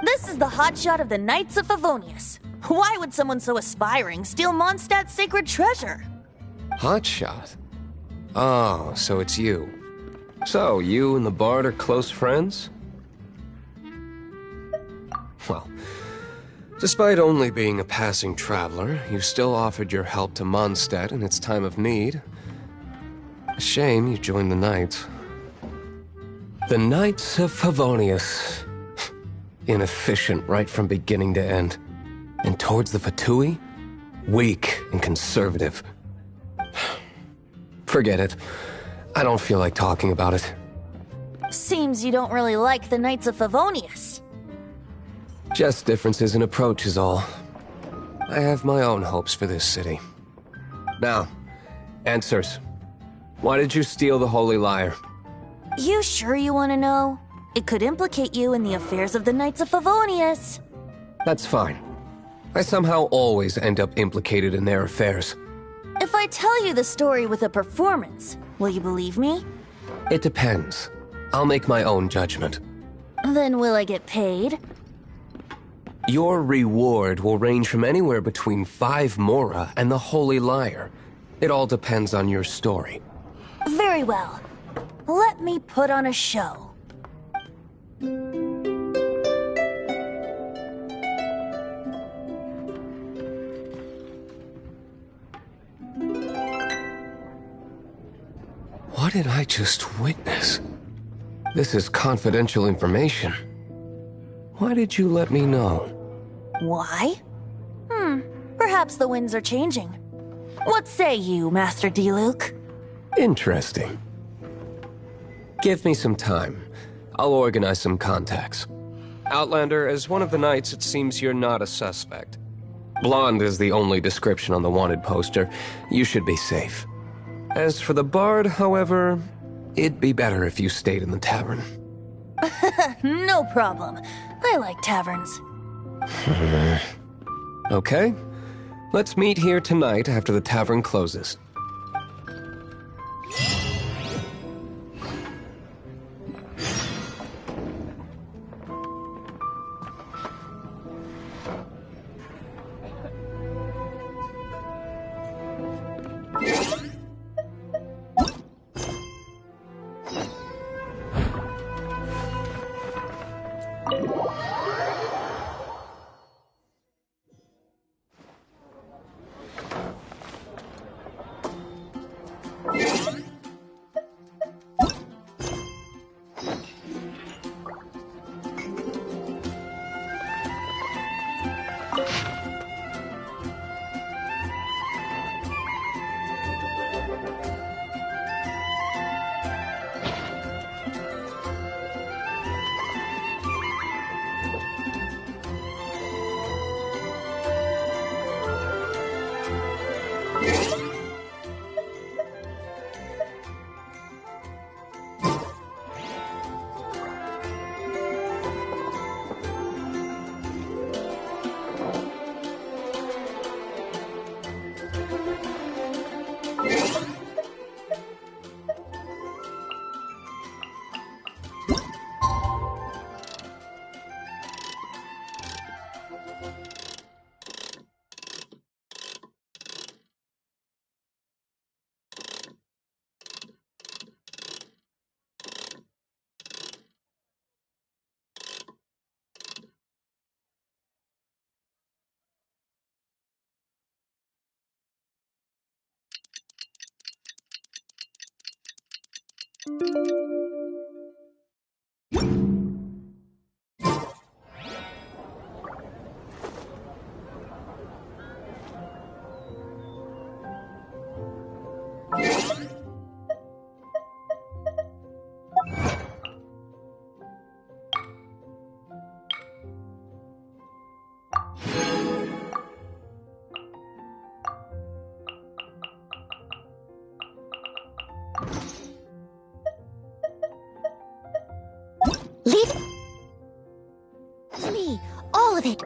This is the hotshot of the Knights of Favonius. Why would someone so aspiring steal Mondstadt's sacred treasure? Hotshot? Oh, so it's you. So, you and the Bard are close friends? Well, despite only being a passing traveler, you still offered your help to Mondstadt in its time of need. A shame you joined the Knights. The Knights of Favonius. Inefficient right from beginning to end. And towards the Fatui, weak and conservative. Forget it. I don't feel like talking about it. Seems you don't really like the Knights of Favonius. Just differences in approach is all. I have my own hopes for this city. Now, answers. Why did you steal the Holy Lyre? You sure you want to know? It could implicate you in the affairs of the Knights of Favonius. That's fine. I somehow always end up implicated in their affairs. If I tell you the story with a performance, will you believe me? It depends. I'll make my own judgment. Then will I get paid? Your reward will range from anywhere between 5 Mora and the Holy Liar. It all depends on your story. Very well. Let me put on a show. What did I just witness? This is confidential information. Why did you let me know? Why? Perhaps the winds are changing. What say you, Master Diluc? Interesting. Give me some time. I'll organize some contacts. Outlander, as one of the knights, it seems you're not a suspect. Blonde is the only description on the wanted poster. You should be safe. As for the bard, however, it'd be better if you stayed in the tavern. No problem. I like taverns. Okay. Let's meet here tonight after the tavern closes. Leave me, all of it.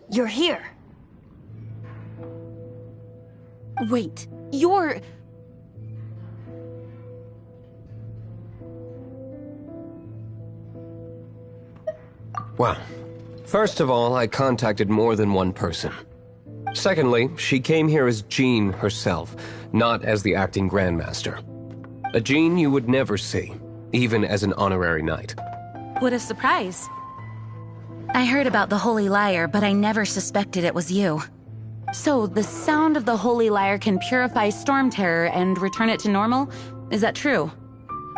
You're here. Wait, you're... Well, first of all, I contacted more than one person. Secondly, she came here as Jean herself, not as the acting Grandmaster. A Jean you would never see, even as an honorary knight. What a surprise. I heard about the Holy Liar, but I never suspected it was you. So, the sound of the Holy Liar can purify Storm Terror and return it to normal? Is that true?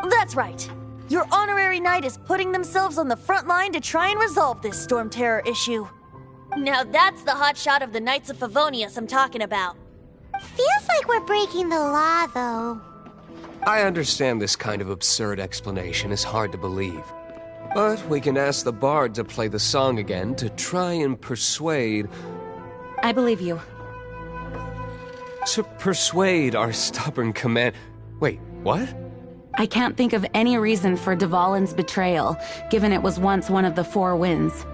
That's right. Your honorary knight is putting themselves on the front line to try and resolve this storm terror issue. Now that's the hotshot of the Knights of Favonius I'm talking about. Feels like we're breaking the law, though. I understand this kind of absurd explanation is hard to believe. But we can ask the bard to play the song again to try and persuade... I believe you. To persuade our stubborn command... Wait, what? I can't think of any reason for Dvalin's betrayal, given it was once one of the Four Winds.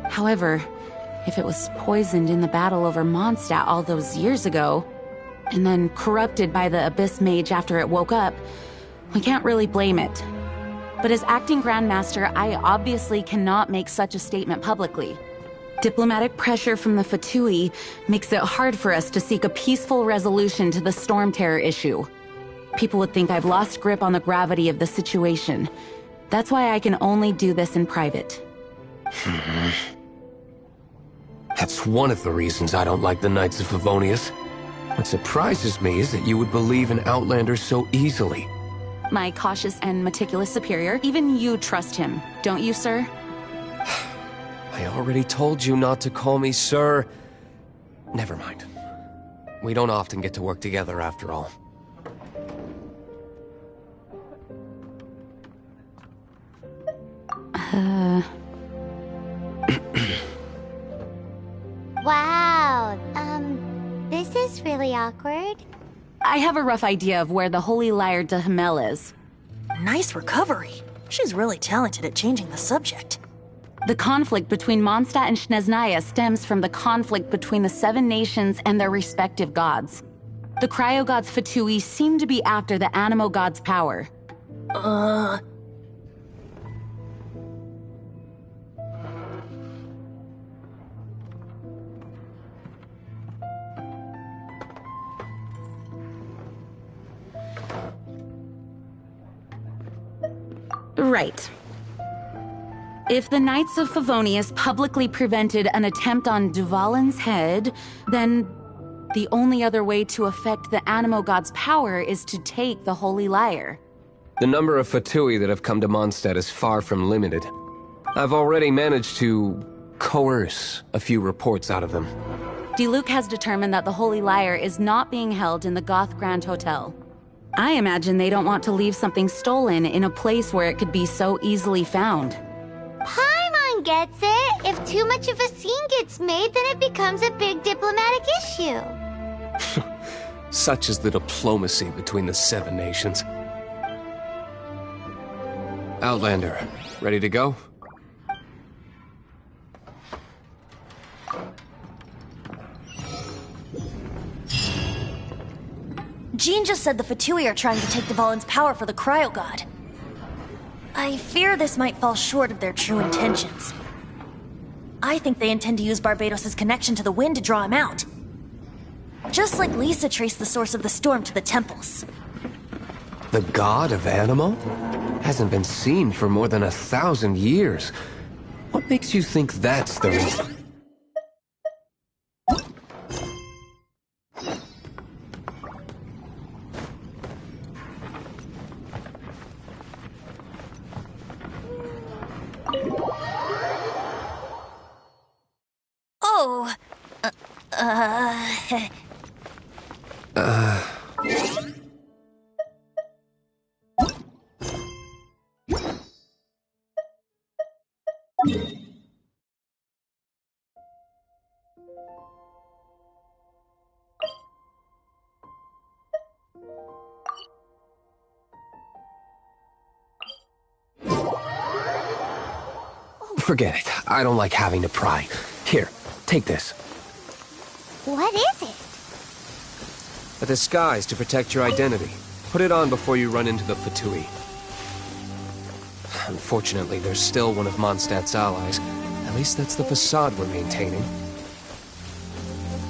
However, if it was poisoned in the battle over Mondstadt all those years ago, and then corrupted by the Abyss Mage after it woke up, we can't really blame it. But as acting Grandmaster, I obviously cannot make such a statement publicly. Diplomatic pressure from the Fatui makes it hard for us to seek a peaceful resolution to the storm terror issue. People would think I've lost grip on the gravity of the situation. That's why I can only do this in private. That's one of the reasons I don't like the Knights of Favonius. What surprises me is that you would believe in Outlanders so easily. My cautious and meticulous superior, even you trust him, don't you, sir? I already told you not to call me sir. Never mind. We don't often get to work together after all. Wow, this is really awkward. I have a rough idea of where the Holy Lyre de Himmel is. Nice recovery. She's really talented at changing the subject. The conflict between Mondstadt and Snezhnaya stems from the conflict between the Seven Nations and their respective gods. The cryo-gods Fatui seem to be after the Animo god's power. Right. If the Knights of Favonius publicly prevented an attempt on Dvalin's head, then the only other way to affect the Animo god's power is to take the Holy Lyre. The number of Fatui that have come to Mondstadt is far from limited. I've already managed to coerce a few reports out of them. Diluc has determined that the Holy Lyre is not being held in the Goth Grand Hotel. I imagine they don't want to leave something stolen in a place where it could be so easily found. Paimon gets it. If too much of a scene gets made, then it becomes a big diplomatic issue. Such is the diplomacy between the Seven Nations. Outlander, ready to go? Jean just said the Fatui are trying to take Dvalin's power for the Cryo God. I fear this might fall short of their true intentions. I think they intend to use Barbados' connection to the wind to draw him out. Just like Lisa traced the source of the storm to the temples. The god of Animo? Hasn't been seen for more than 1,000 years. What makes you think that's the reason? Forget it. I don't like having to pry. Here, take this. What is it? A disguise to protect your identity. Put it on before you run into the Fatui. Unfortunately, there's still one of Mondstadt's allies. At least that's the facade we're maintaining.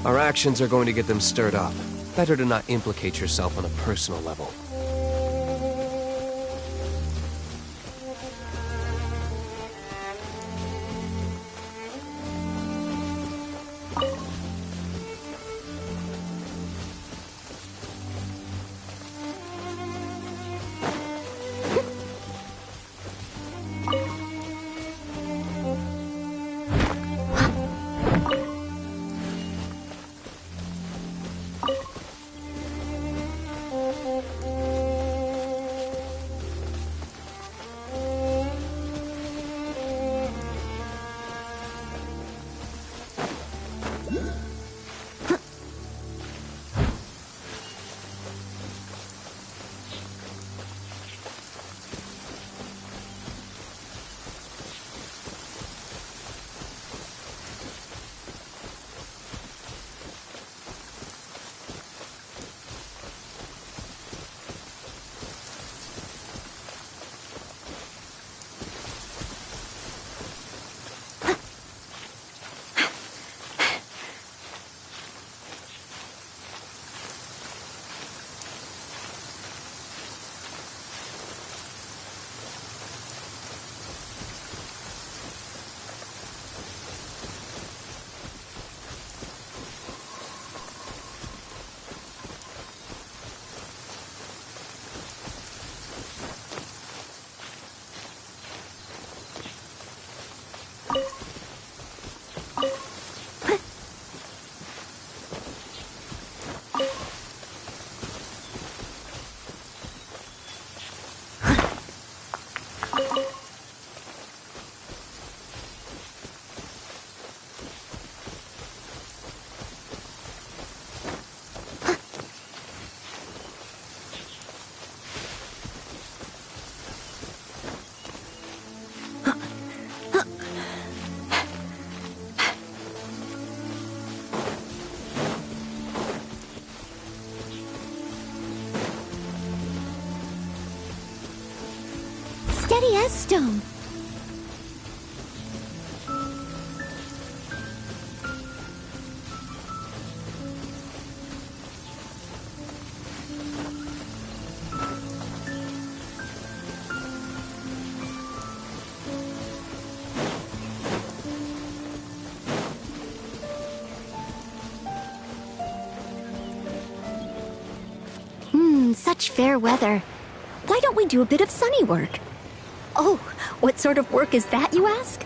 Our actions are going to get them stirred up. Better to not implicate yourself on a personal level. steady as stone. Such fair weather. Why don't we do a bit of sunny work? Oh, what sort of work is that, you ask?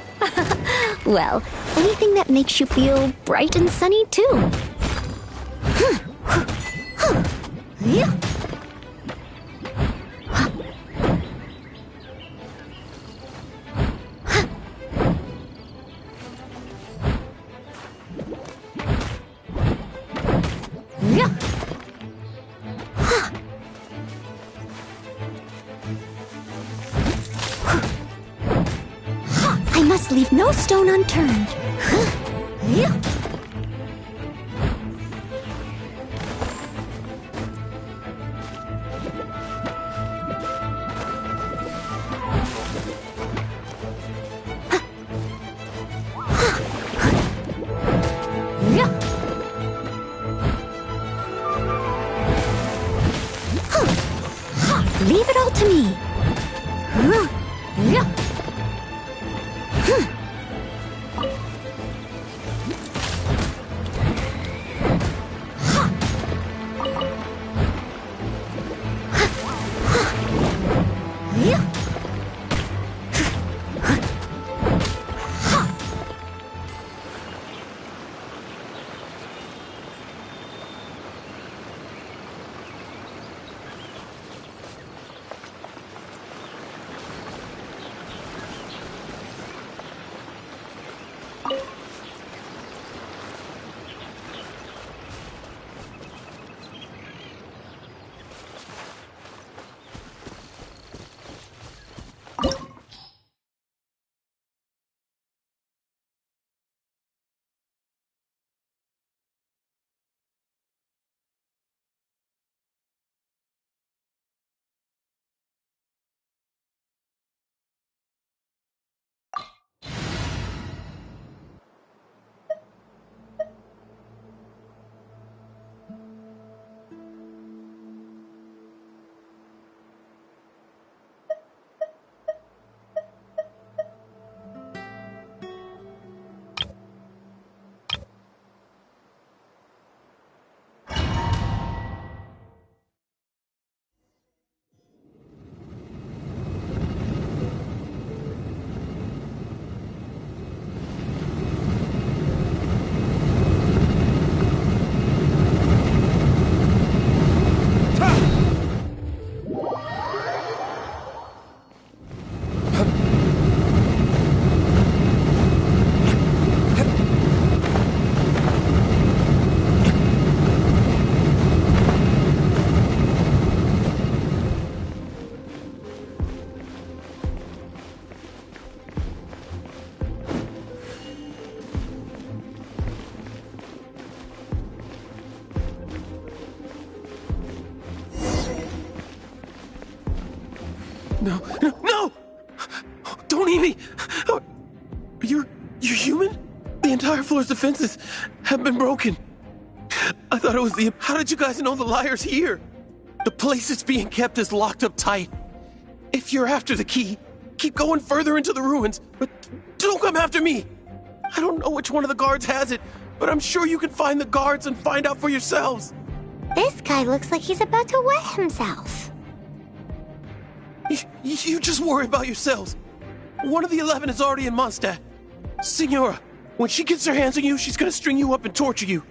Well, anything that makes you feel bright and sunny, too. Yeah. I must leave no stone unturned. Leave it all to me. No! Don't eat me! You're human? The entire floor's defenses have been broken. I thought it was the... How did you guys know the liar's here? The place it's being kept is locked up tight. If you're after the key, keep going further into the ruins, but don't come after me. I don't know which one of the guards has it, but I'm sure you can find the guards and find out for yourselves. This guy looks like he's about to wet himself. You just worry about yourselves. One of the 11 is already in Mondstadt. Signora, when she gets her hands on you, she's gonna string you up and torture you.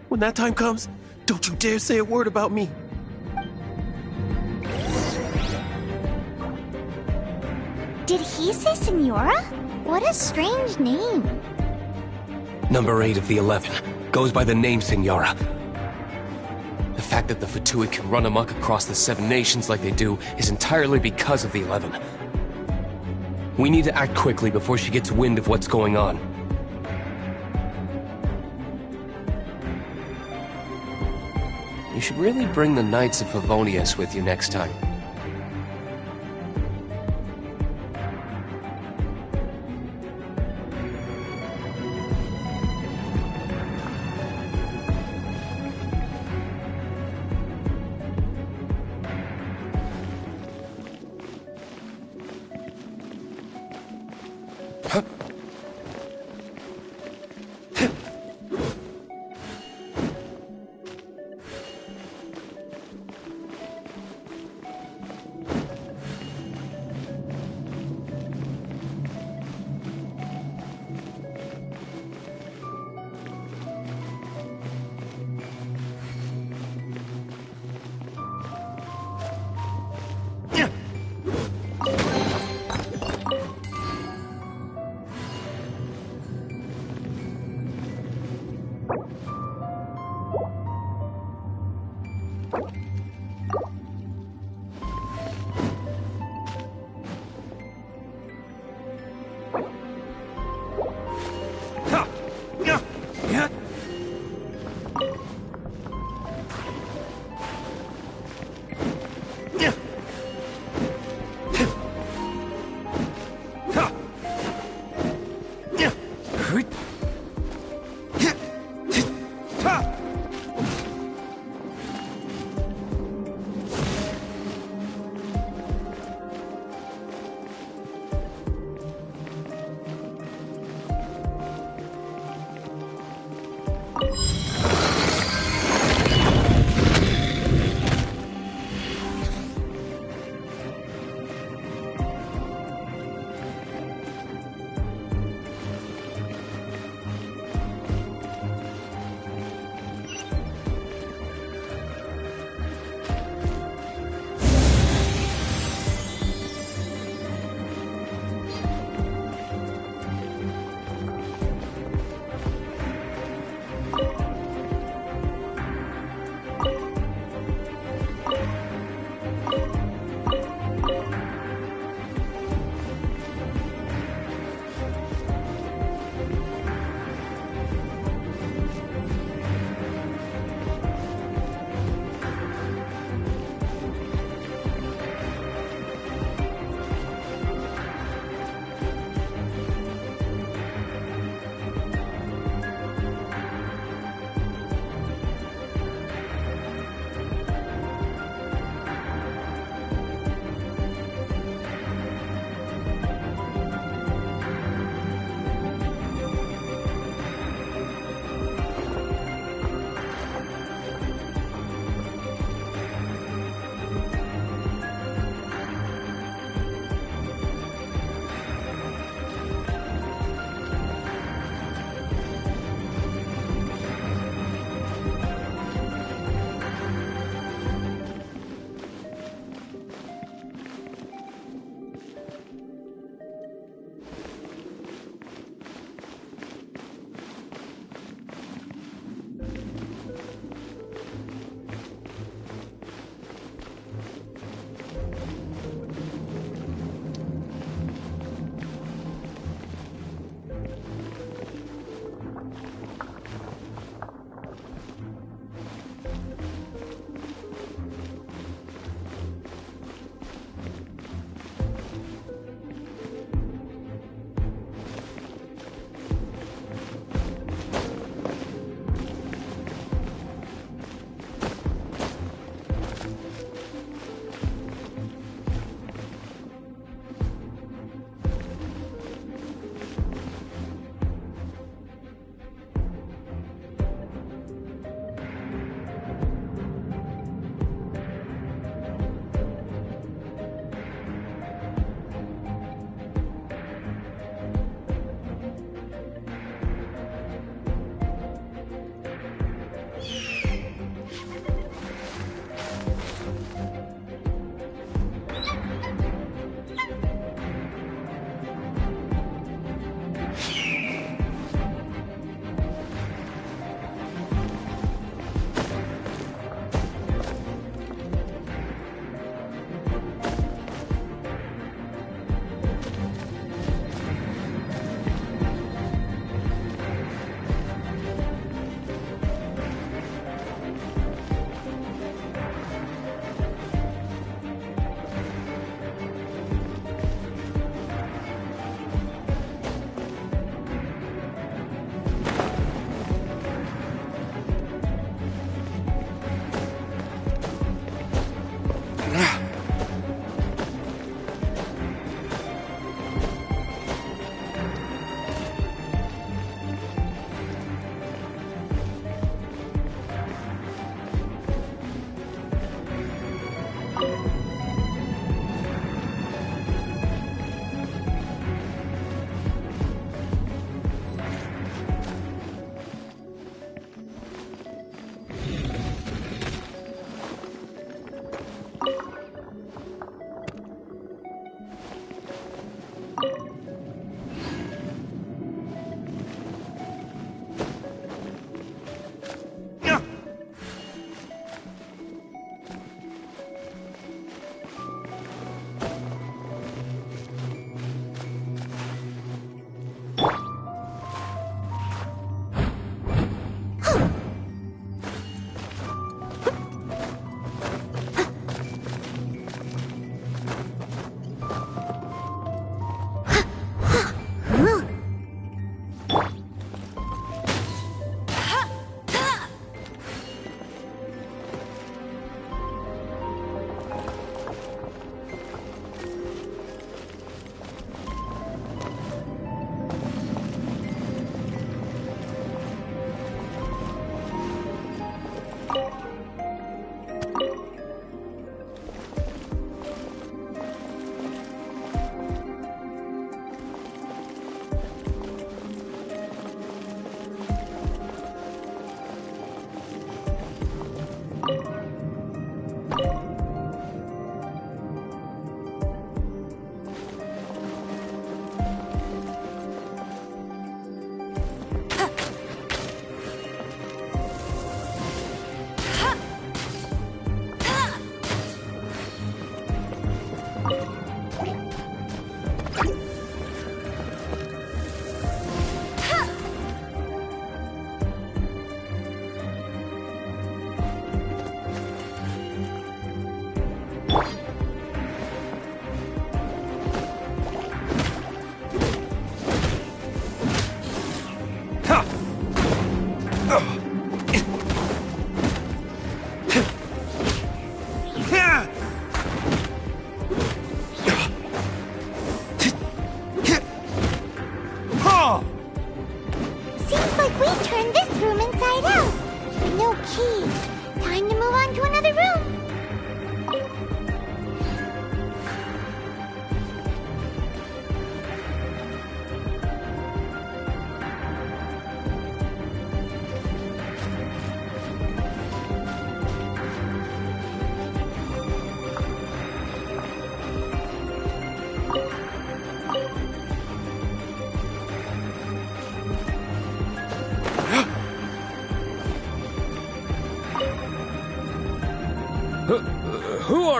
When that time comes, don't you dare say a word about me. Did he say Senora? What a strange name. Number 8 of the 11 goes by the name Senora. The fact that the Fatui can run amok across the 7 nations like they do is entirely because of the 11. We need to act quickly before she gets wind of what's going on. You should really bring the Knights of Favonius with you next time.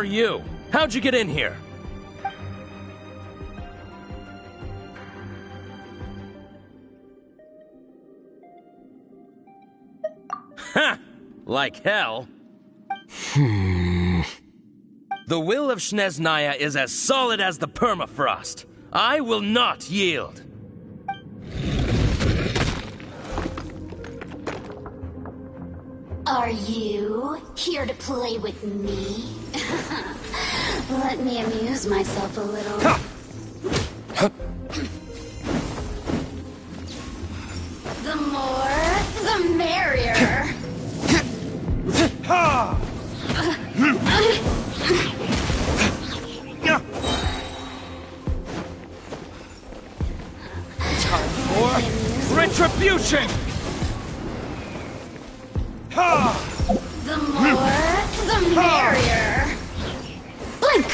you? How'd you get in here? Ha! Like hell. The will of Snezhnaya is as solid as the permafrost. I will not yield. Are you here to play with me? Let me amuse myself a little. The more, the merrier. Time for retribution! The more, the merrier. Blink!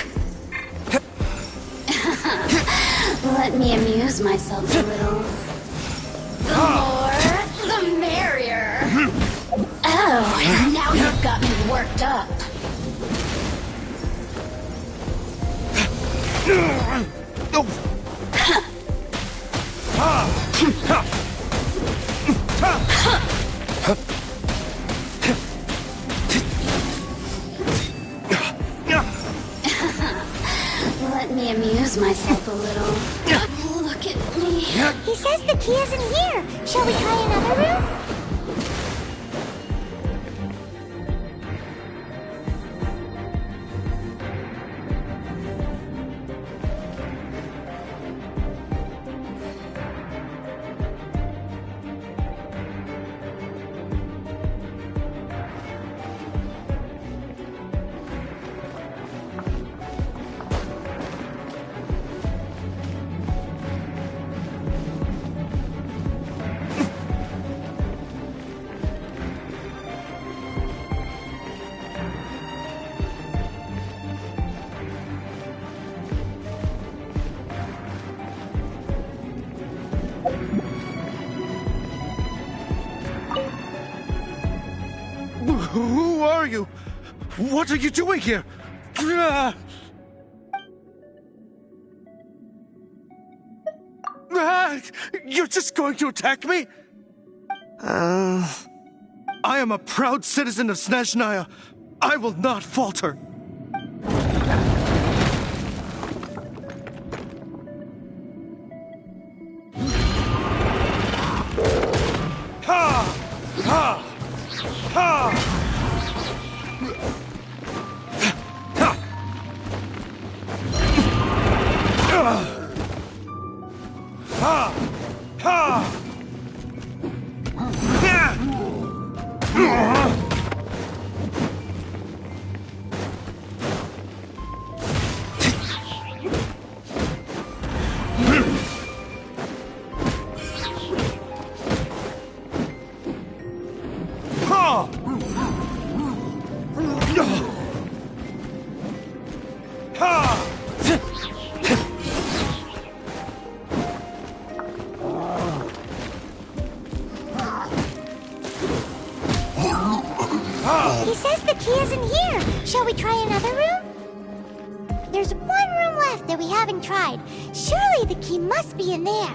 Let me amuse myself a little. The more, the merrier. Oh, now you've got me worked up. Let me amuse myself a little. Look at me. He says the key isn't here. Shall we try another room? Who are you? What are you doing here? You're just going to attack me? I am a proud citizen of Snezhnaya. I will not falter. Ha! Ha! Ha! Ha! Ha! He says the key isn't here. Shall we try another room? There's one room left that we haven't tried. Surely the key must be in there.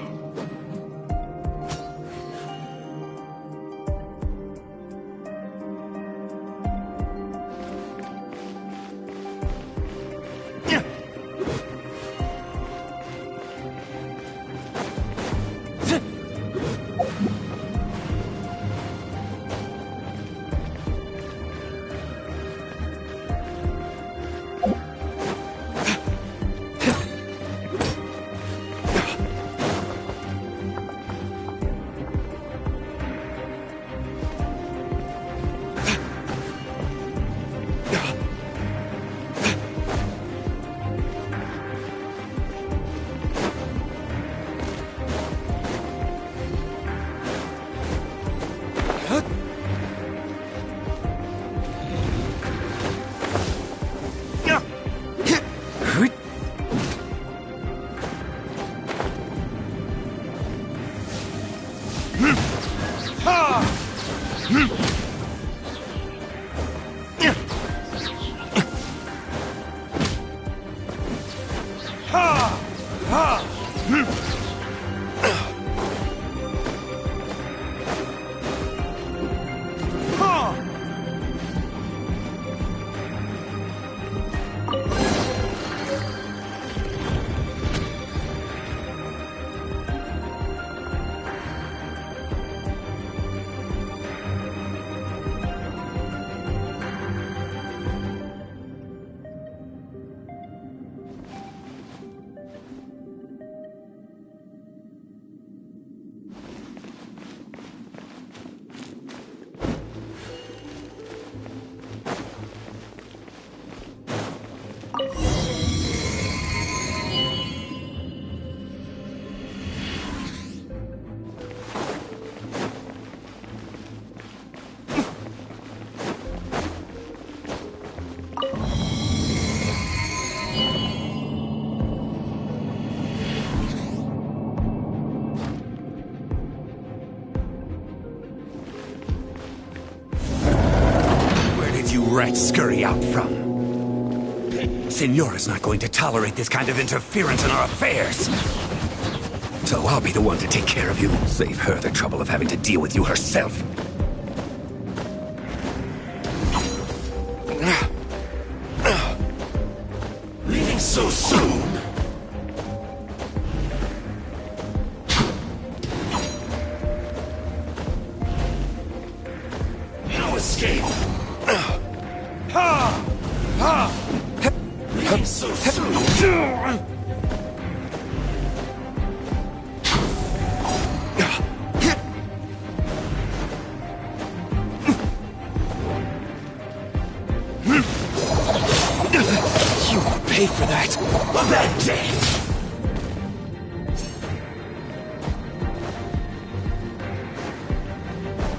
Rats scurry out from. Signora's not going to tolerate this kind of interference in our affairs. So I'll be the one to take care of you. Save her the trouble of having to deal with you herself. Leaving so soon? No escape. So soon. You will pay for that. A bad day.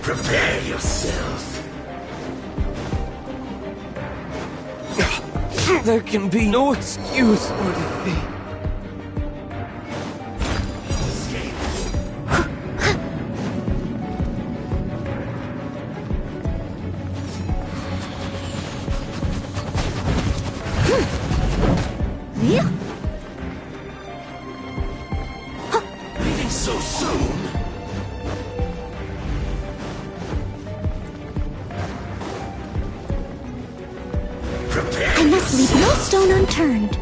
Prepare yourselves. There can be no excuse for defeat. Leaving so soon? I must leave no stone unturned.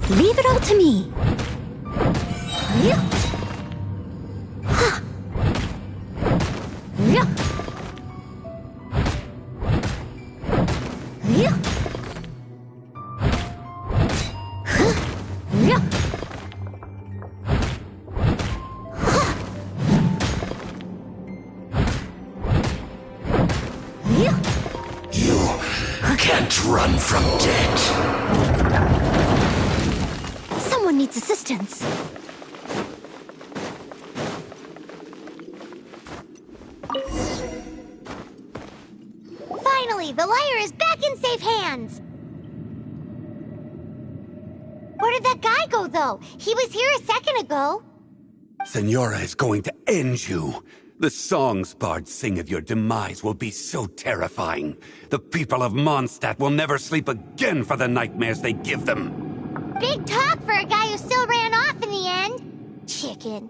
Leave it all to me. You can't run from death. Someone needs assistance. Finally, the liar is back in safe hands! Where did that guy go, though? He was here a second ago. Signora is going to end you. The songs bards sing of your demise will be so terrifying. The people of Mondstadt will never sleep again for the nightmares they give them. Big talk for a guy who still ran off in the end. Chicken.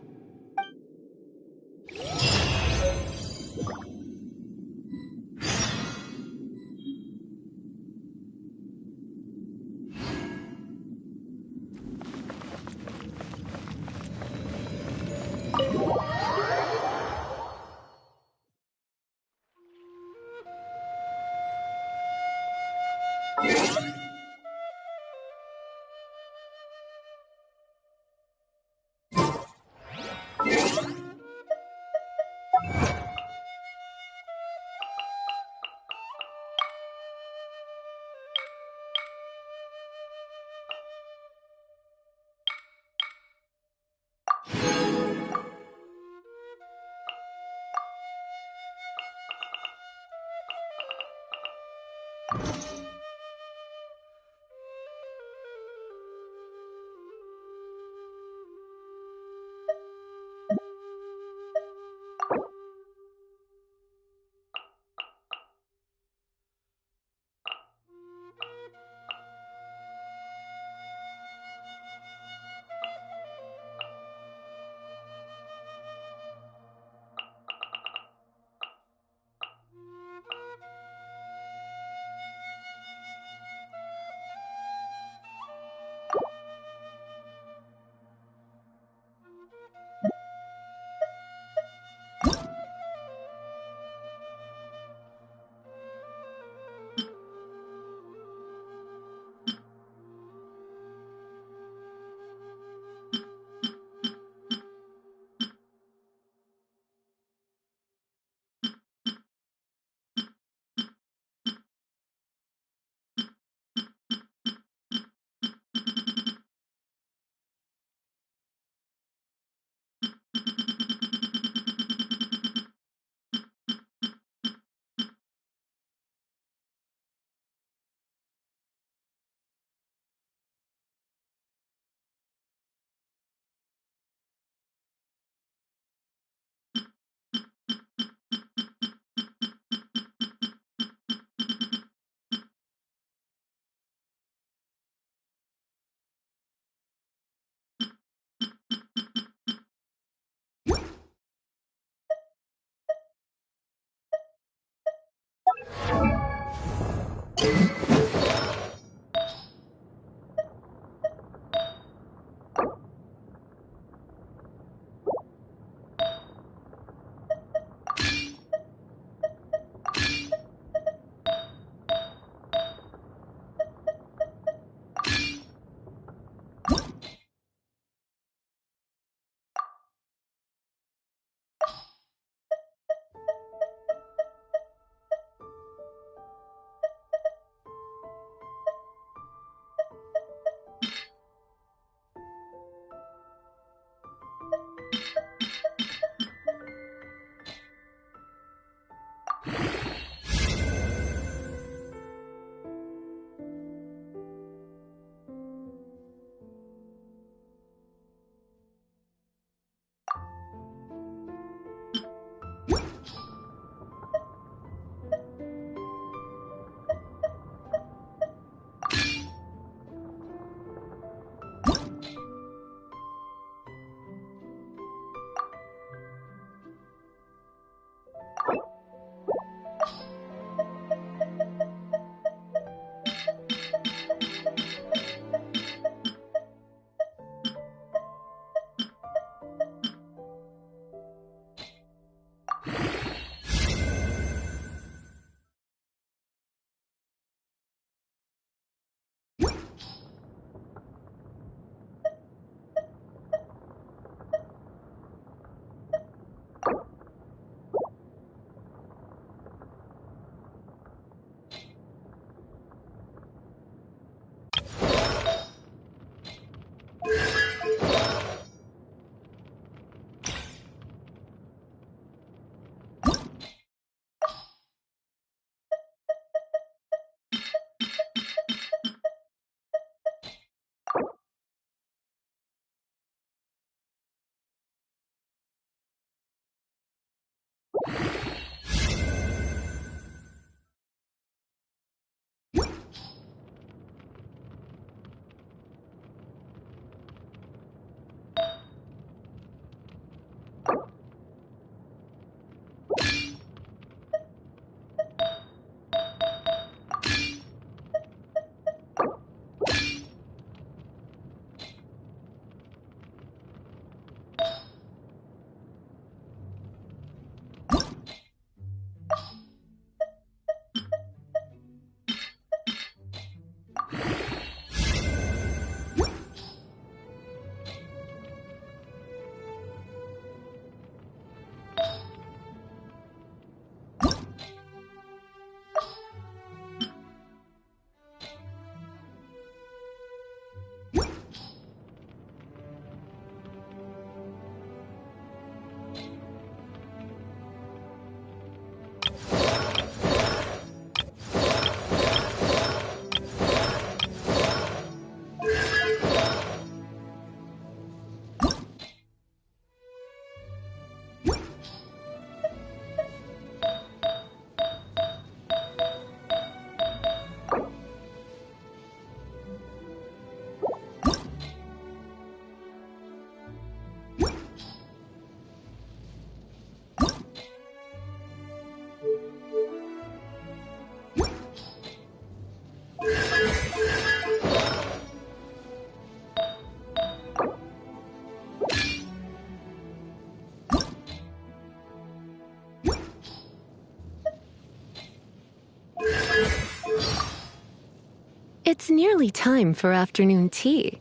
It's nearly time for afternoon tea.